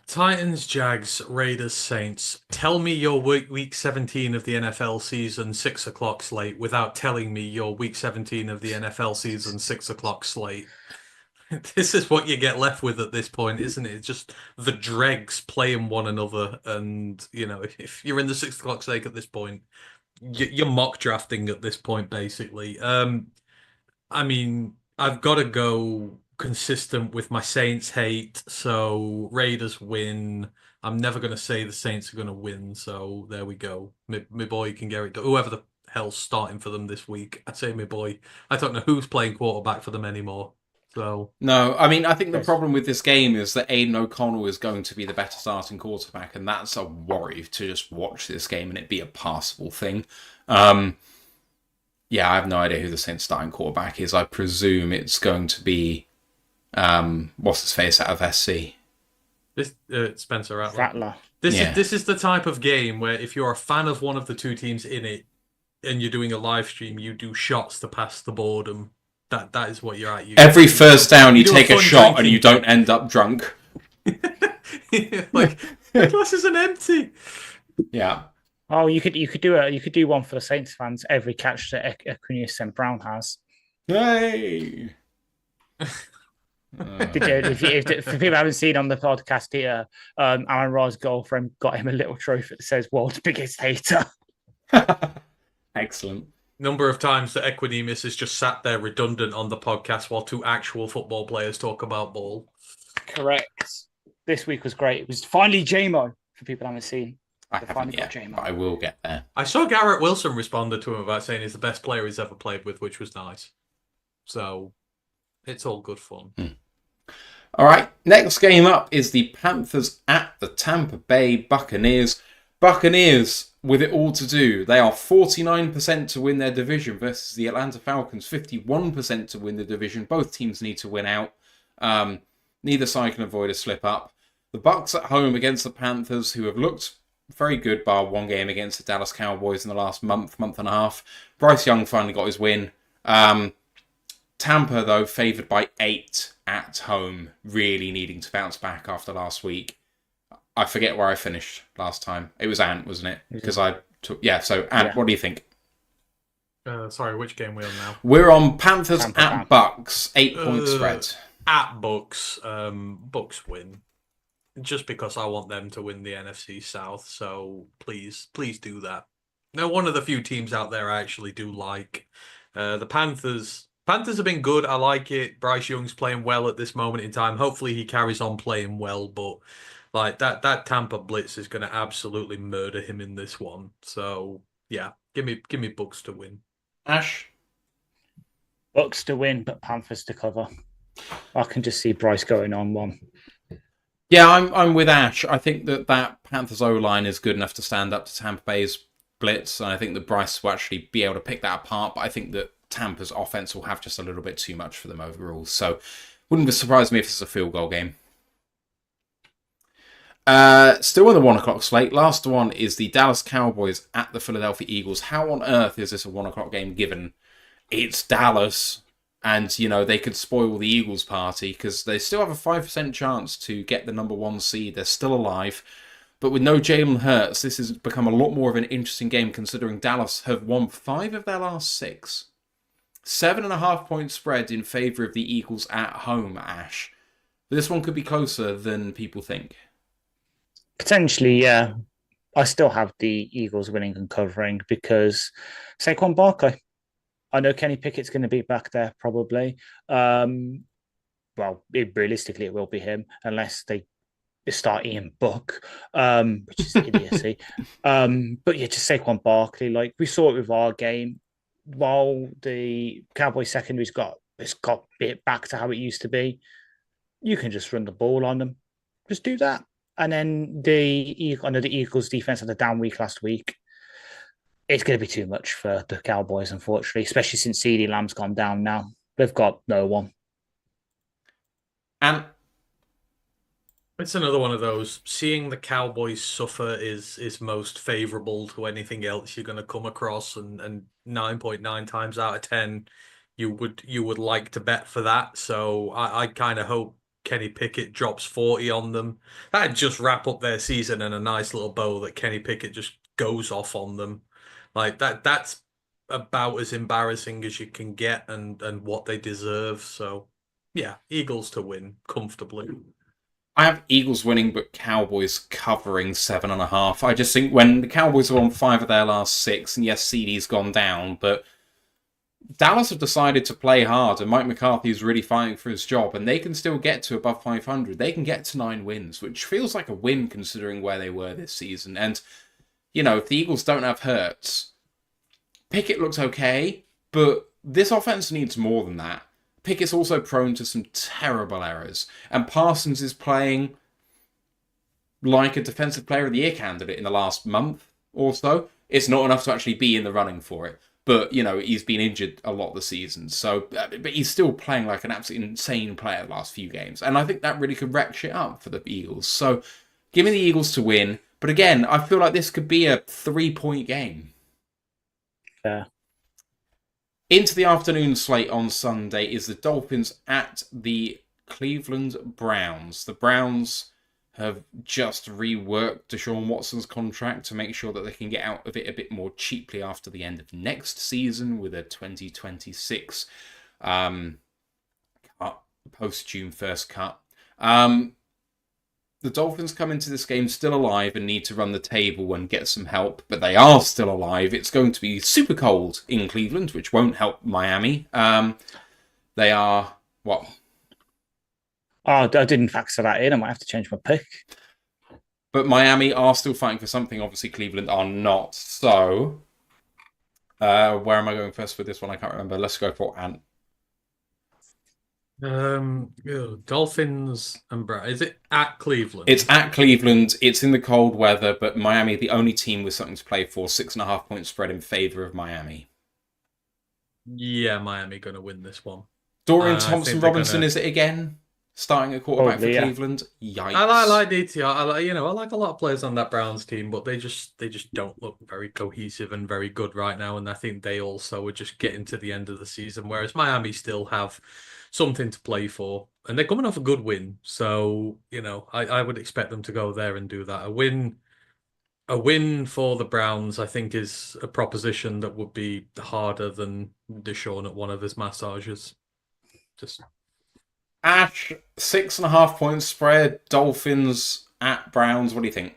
Titans, Jags, Raiders, Saints. Tell me your week 17 of the NFL season 6 o'clock slate without telling me your week 17 of the NFL season 6 o'clock slate. This is what you get left with at this point, isn't it? Just the dregs playing one another. And, you know, if you're in the 6 o'clock slate at this point, you're mock drafting at this point, basically. I mean, I've got to go consistent with my Saints hate, so Raiders win. I'm never going to say the Saints are going to win, so there we go. My boy can get it done. Whoever the hell's starting for them this week, I say my boy. I don't know who's playing quarterback for them anymore. So no, I mean, I think the problem with this game is that Aiden O'Connell is going to be the better starting quarterback, and that's a worry to just watch this game and it be a passable thing. Yeah, I have no idea who the Saints starting quarterback is. I presume it's going to be what's his face out of SC. This Spencer Rattler. This is the type of game where if you're a fan of one of the two teams in it and you're doing a live stream, you do shots to pass the boredom. That is what you're at. Every first down, you take a shot drinking. And you don't end up drunk. Like the glass isn't empty. Yeah. Oh, you could do one for the Saints fans. Every catch that Equanius St. Brown has. Hey. For people who haven't seen on the podcast here, Aaron Ra's girlfriend got him a little trophy that says "World's Biggest Hater." Excellent. Number of times that Equanimus has just sat there redundant on the podcast while two actual football players talk about ball. Correct. This week was great. It was finally JMO for people who haven't seen. I haven't yet, but I will get there. I saw Garrett Wilson responded to him about saying he's the best player he's ever played with, which was nice. So it's all good fun. All right, next game up is the Panthers at the Tampa Bay Buccaneers. Buccaneers with it all to do. They are 49% to win their division versus the Atlanta Falcons, 51% to win the division. Both teams need to win out. Neither side can avoid a slip up. The Bucs at home against the Panthers, who have looked very good, bar one game against the Dallas Cowboys in the last month and a half. Bryce Young finally got his win. Tampa, though, favoured by 8 at home, really needing to bounce back after last week. I forget where I finished last time. It was Ant, wasn't it? Because I took... Yeah, so Ant, what do you think? Sorry, which game are we on now? We're on Panthers at Bucs, 8-point spread. At Bucs, Bucs win. Just because I want them to win the NFC South, so please do that. They're one of the few teams out there I actually do like. The Panthers have been good. I like it. Bryce Young's playing well at this moment in time. Hopefully he carries on playing well, but like that Tampa blitz is going to absolutely murder him in this one. So yeah, give me Bucs to win. Ash? Bucs to win, but Panthers to cover. I can just see Bryce going on one. Yeah, I'm with Ash. I think that Panthers O-line is good enough to stand up to Tampa Bay's blitz, and I think that Bryce will actually be able to pick that apart, but I think that Tampa's offense will have just a little bit too much for them overall. So wouldn't surprise me if it's a field goal game. Still on the 1 o'clock slate. Last one is the Dallas Cowboys at the Philadelphia Eagles. How on earth is this a 1 o'clock game given it's Dallas? And, you know, they could spoil the Eagles party because they still have a 5% chance to get the number 1 seed. They're still alive. But with no Jalen Hurts, this has become a lot more of an interesting game considering Dallas have won 5 of their last 6. 7.5 point spread in favour of the Eagles at home, Ash. But this one could be closer than people think. Potentially, yeah. I still have the Eagles winning and covering because Saquon Barkley. I know Kenny Pickett's going to be back there probably. Realistically, it will be him unless they start Ian Book, which is idiocy. But yeah, just Saquon Barkley. Like we saw it with our game, while the Cowboys secondary's got it back to how it used to be. You can just run the ball on them. Just do that. And then I know the Eagles defense had a down week last week. It's going to be too much for the Cowboys, unfortunately, especially since CeeDee Lamb's gone down now. They've got no one. And it's another one of those. Seeing the Cowboys suffer is most favourable to anything else you're going to come across, and 9.9 times out of 10, you would like to bet for that. So I kind of hope Kenny Pickett drops 40 on them. That'd just wrap up their season in a nice little bow that Kenny Pickett just goes off on them. Like that's about as embarrassing as you can get and what they deserve. So yeah, Eagles to win comfortably. I have Eagles winning, but Cowboys covering 7.5. I just think when the Cowboys have won 5 of their last 6, and yes, CD's gone down, but Dallas have decided to play hard, and Mike McCarthy is really fighting for his job, and they can still get to above 500. They can get to 9 wins, which feels like a win considering where they were this season. And, you know, if the Eagles don't have Hurts, Pickett looks okay, but this offense needs more than that. Pickett's also prone to some terrible errors, and Parsons is playing like a Defensive Player of the Year candidate in the last month or so. It's not enough to actually be in the running for it, but, you know, he's been injured a lot this season, so, but he's still playing like an absolutely insane player the last few games, and I think that really could wreck shit up for the Eagles. So, give me the Eagles to win, but again, I feel like this could be a 3-point game. Fair. Into the afternoon slate on Sunday is the Dolphins at the Cleveland Browns. The Browns have just reworked Deshaun Watson's contract to make sure that they can get out of it a bit more cheaply after the end of next season with a 2026 post-June first cut. The Dolphins come into this game still alive and need to run the table and get some help, but they are still alive. It's going to be super cold in Cleveland, which won't help Miami. They are, what? Oh, I didn't factor that in. I might have to change my pick. But Miami are still fighting for something. Obviously, Cleveland are not. So, where am I going first with this one? I can't remember. Let's go for Ant. Dolphins and Browns. Is it at Cleveland? It's at Cleveland. It's in the cold weather, but Miami, the only team with something to play for. 6.5 point spread in favor of Miami. Yeah, Miami going to win this one. Dorian Thompson-Robinson, is it again? Starting at quarterback for Cleveland? Yikes. I like DTR. I like a lot of players on that Browns team, but they just don't look very cohesive and very good right now. And I think they also are just getting to the end of the season, whereas Miami still have something to play for. And they're coming off a good win. So, you know, I would expect them to go there and do that. A win for the Browns, I think, is a proposition that would be harder than Deshaun at one of his massages. Just Ash, 6.5 point spread, Dolphins at Browns. What do you think?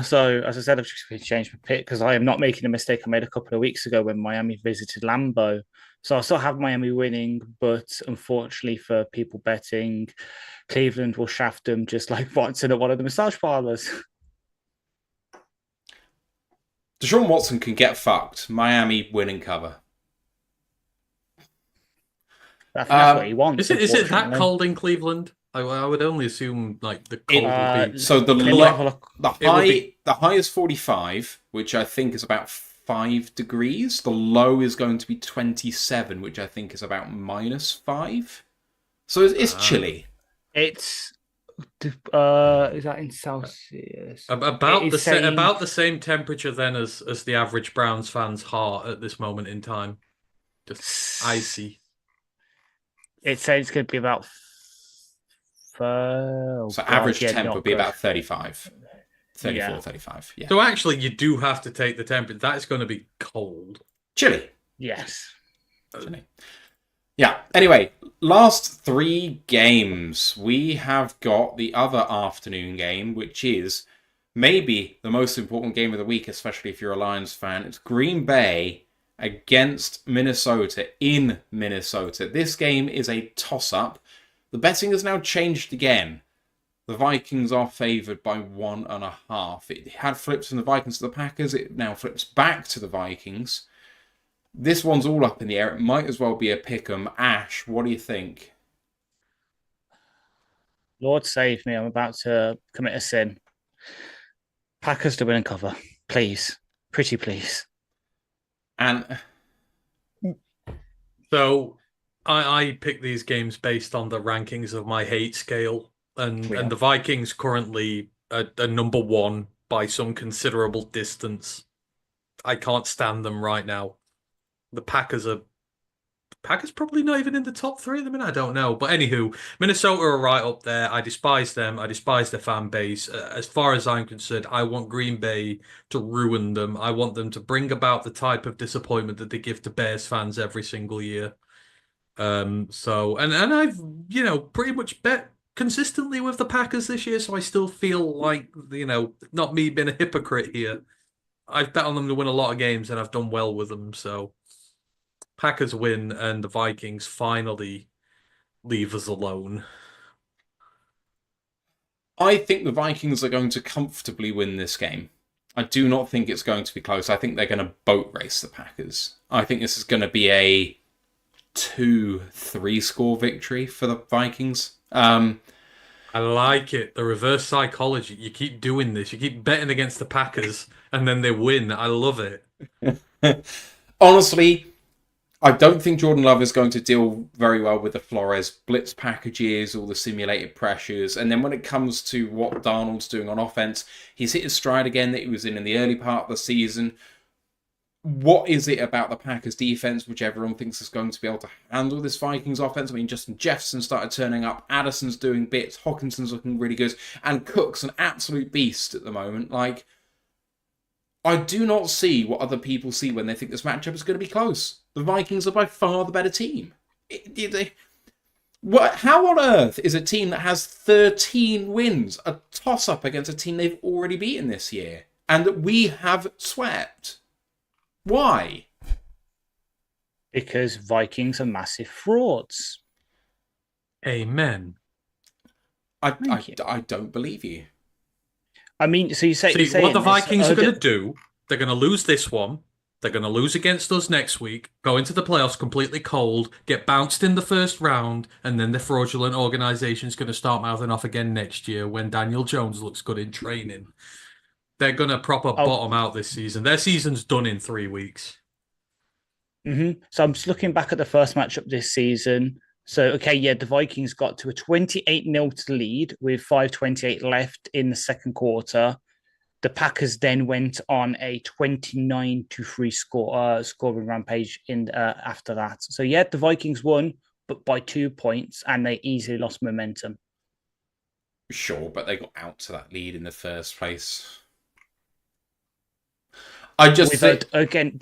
So, as I said, I've just changed my pick because I am not making a mistake I made a couple of weeks ago when Miami visited Lambeau. So I still have Miami winning, but unfortunately for people betting, Cleveland will shaft them just like Watson at one of the massage parlors. Deshaun Watson can get fucked. Miami win and cover. That's what he wants. Is it that cold in Cleveland? I would only assume like the cold would be. So the high is 45, which I think is about 5 degrees. The low is going to be 27, which I think is about -5. So it's chilly. It's is that in Celsius? About the same temperature then as the average Browns fan's heart at this moment in time. Just icy. It says it's going to be about. Average temp would be about 35. 34, 35. Yeah. So actually, you do have to take the temperature. That is going to be cold. Chilly. Yes. Chilly. Yeah. Anyway, last 3 games. We have got the other afternoon game, which is maybe the most important game of the week, especially if you're a Lions fan. It's Green Bay against Minnesota in Minnesota. This game is a toss-up. The betting has now changed again. The Vikings are favoured by 1.5. It had flipped from the Vikings to the Packers. It now flips back to the Vikings. This one's all up in the air. It might as well be a pick'em. Ash, what do you think? Lord save me, I'm about to commit a sin. Packers to win and cover, please. Pretty please. And So I pick these games based on the rankings of my hate scale, and the Vikings currently are number 1 by some considerable distance. I can't stand them right now. The Packers probably not even in the top 3 at the minute. I don't know. But anywho, Minnesota are right up there. I despise them. I despise their fan base. As far as I'm concerned, I want Green Bay to ruin them. I want them to bring about the type of disappointment that they give to Bears fans every single year. So I've, pretty much bet consistently with the Packers this year, so I still feel like, not me being a hypocrite here. I've bet on them to win a lot of games and I've done well with them, so Packers win and the Vikings finally leave us alone. I think the Vikings are going to comfortably win this game. I do not think it's going to be close. I think they're going to boat race the Packers. I think this is going to be a 2-3 score victory for the Vikings. I like it. The reverse psychology. You keep doing this. You keep betting against the Packers and then they win. I love it. Honestly, I don't think Jordan Love is going to deal very well with the Flores blitz packages, all the simulated pressures. And then when it comes to what Darnold's doing on offense, he's hit his stride again that he was in the early part of the season. What is it about the Packers defense, which everyone thinks is going to be able to handle this Vikings offense? I mean, Justin Jefferson started turning up, Addison's doing bits, Hawkinson's looking really good, and Cook's an absolute beast at the moment. Like, I do not see what other people see when they think this matchup is going to be close. The Vikings are by far the better team. How on earth is a team that has 13 wins a toss-up against a team they've already beaten this year and that we have swept? Why? Because Vikings are massive frauds. Amen. I don't believe you. I mean, so you say what the Vikings are going to do? They're going to lose this one. They're going to lose against us next week, go into the playoffs completely cold, get bounced in the first round, and then the fraudulent organization's going to start mouthing off again next year when Daniel Jones looks good in training. They're going to proper bottom out this season. Their season's done in 3 weeks. Mm-hmm. So I'm just looking back at the first matchup this season. So, the Vikings got to a 28-0 lead with 5:28 left in the second quarter. The Packers then went on a 29-3 scoring rampage after that. So, the Vikings won, but by 2 points, and they easily lost momentum. Sure, but they got out to that lead in the first place. I just think again,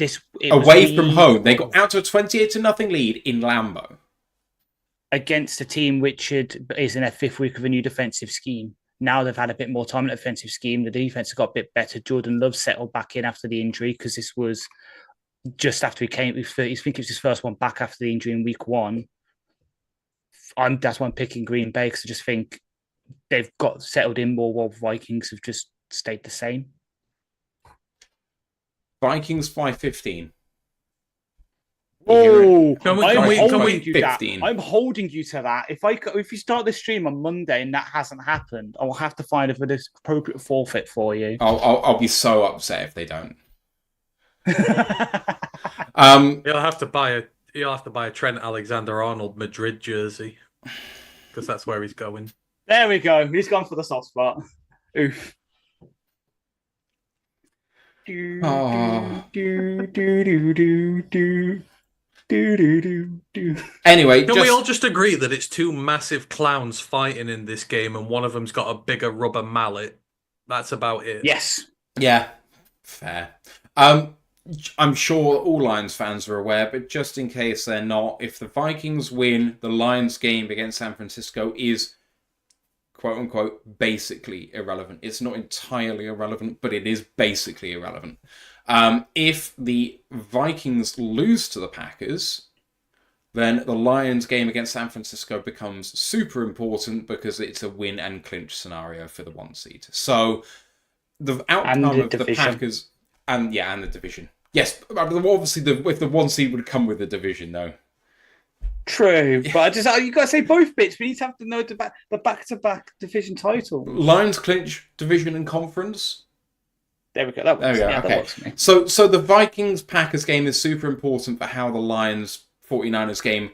away from home, they got out to a 28-0 lead in Lambeau against a team which is in their 5th week of a new defensive scheme. Now they've had a bit more time in the defensive scheme. The defense has got a bit better. Jordan Love settled back in after the injury because this was just after he came. I think it was his first one back after the injury in week 1. That's why I'm picking Green Bay because I just think they've got settled in more while Vikings have just stayed the same. Vikings 5-15. Oh, I'm holding you to that. If you start the stream on Monday and that hasn't happened, I will have to find an appropriate forfeit for you. I'll be so upset if they don't. You'll have to buy a Trent Alexander-Arnold Madrid jersey because that's where he's going. There we go. He's gone for the soft spot. Oof. Anyway, can we all just agree that it's 2 massive clowns fighting in this game and one of them's got a bigger rubber mallet? That's about it. Yes. Yeah. Fair. I'm sure all Lions fans are aware, but just in case they're not, if the Vikings win, the Lions game against San Francisco is quote-unquote basically irrelevant. It's not entirely irrelevant, but it is basically irrelevant. If the Vikings lose to the Packers, then the Lions game against San Francisco becomes super important because it's a win and clinch scenario for the 1 seed. So the outcome of the Packers and the division. Yes, obviously if the 1 seed would come with the division though. True, but you got to say both bits. We need to have to know the back-to-back division title. Lions clinch division and conference. There we go. That works. Yeah, okay. That works for me. So the Vikings-Packers game is super important for how the Lions-49ers game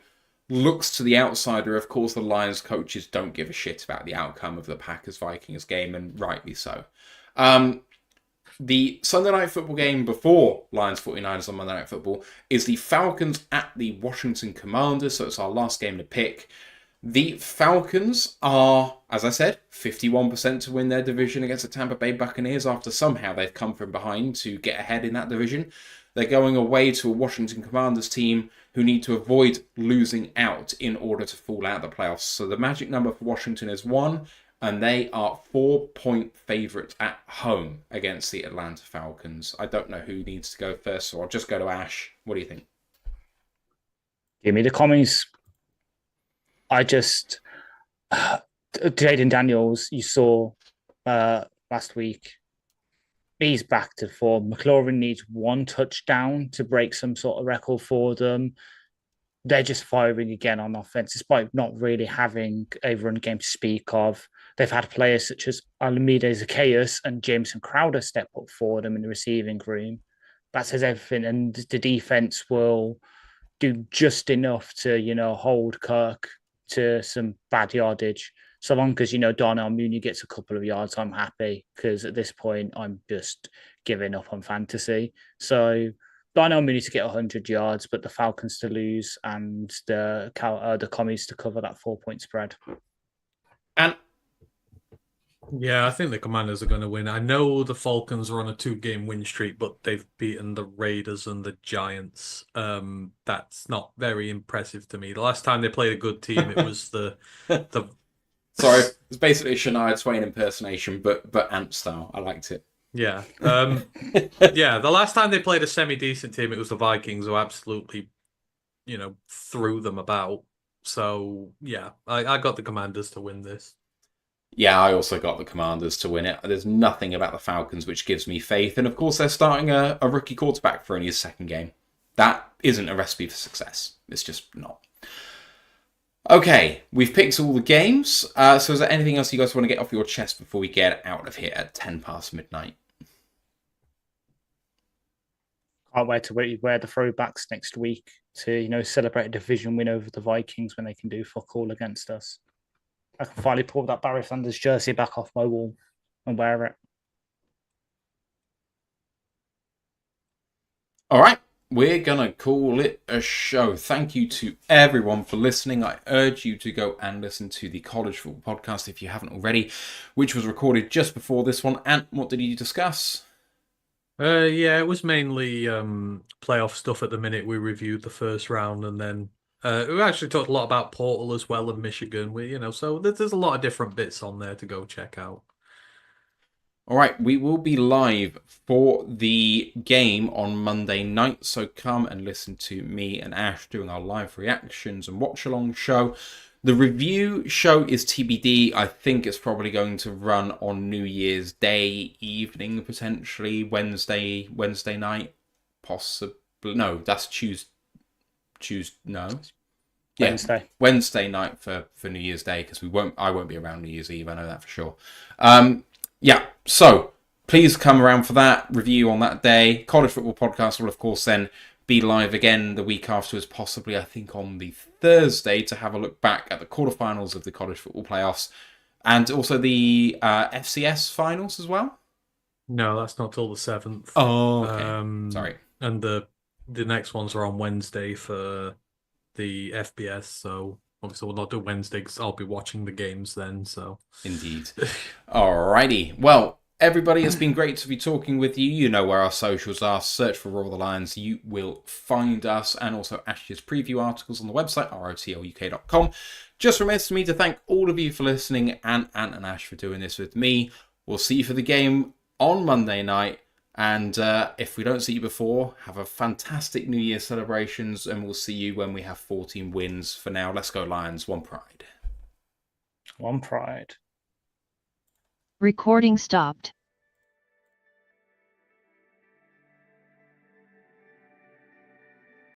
looks to the outsider. Of course, the Lions coaches don't give a shit about the outcome of the Packers-Vikings game, and rightly so. The Sunday Night Football game before Lions-49ers on Monday Night Football is the Falcons at the Washington Commanders, so it's our last game to pick. The Falcons are, as I said, 51% to win their division against the Tampa Bay Buccaneers after somehow they've come from behind to get ahead in that division. They're going away to a Washington Commanders team who need to avoid losing out in order to fall out of the playoffs. So the magic number for Washington is 1, and they are 4-point favourites at home against the Atlanta Falcons. I don't know who needs to go first, so I'll just go to Ash. What do you think? Give me the commies. Jaden Daniels, you saw last week, he's back to form. McLaurin needs 1 touchdown to break some sort of record for them. They're just firing again on offense, despite not really having a run game to speak of. They've had players such as Alameda Zacchaeus and Jameson Crowder step up for them in the receiving room. That says everything, and the defense will do just enough to, hold Kirk to some bad yardage. So long as, Darnell Mooney gets a couple of yards, I'm happy, because at this point, I'm just giving up on fantasy. So Darnell Mooney to get 100 yards, but the Falcons to lose and the Commies to cover that 4-point spread. And yeah, I think the Commanders are going to win. I know the Falcons are on a 2-game win streak, but they've beaten the Raiders and the Giants. That's not very impressive to me. The last time they played a good team, it was the Sorry, it's basically a Shania Twain impersonation, but Ant style. I liked it. Yeah. Yeah, the last time they played a semi-decent team, it was the Vikings who absolutely, threw them about. So, yeah, I got the Commanders to win this. Yeah, I also got the Commanders to win it. There's nothing about the Falcons which gives me faith. And of course, they're starting a rookie quarterback for only his 2nd game. That isn't a recipe for success. It's just not. Okay, we've picked all the games. So is there anything else you guys want to get off your chest before we get out of here at 10 past midnight? Can't wait to wear the throwbacks next week to, celebrate a division win over the Vikings when they can do fuck all against us. I can finally pull that Barry Sanders jersey back off my wall and wear it. All right, we're going to call it a show. Thank you to everyone for listening. I urge you to go and listen to the College Football Podcast if you haven't already, which was recorded just before this one. And what did you discuss? Yeah, it was mainly playoff stuff at the minute. We reviewed the first round, and then we actually talked a lot about Portal as well and Michigan. So there's a lot of different bits on there to go check out. All right, we will be live for the game on Monday night, so come and listen to me and Ash doing our live reactions and watch-along show. The review show is TBD. I think it's probably going to run on New Year's Day evening, potentially Wednesday night, possibly. No, that's Tuesday. No. Yeah, Wednesday night for New Year's Day, because I won't be around New Year's Eve. I know that for sure. Yeah, so please come around for that review on that day. College Football Podcast will, of course, then be live again the week afterwards, possibly, I think, on the Thursday, to have a look back at the quarterfinals of the College Football Playoffs and also the FCS finals as well. No, that's not till the 7th. Oh, okay. Sorry. And the next ones are on Wednesday for the FBS, so obviously we'll not do Wednesday because I'll be watching the games then. So indeed. Alrighty. Well, Everybody, it's been great to be talking with you. You know where our socials are. Search for Roll the Lions. You will find us, and also Ash's preview articles on the website, rotluk.com. Just remains for me to thank all of you for listening, and Ant and Ash for doing this with me. We'll see you for the game on Monday night. And if we don't see you before, have a fantastic New Year celebrations, and we'll see you when we have 14 wins. For now, let's go Lions. One pride. One pride. Recording stopped.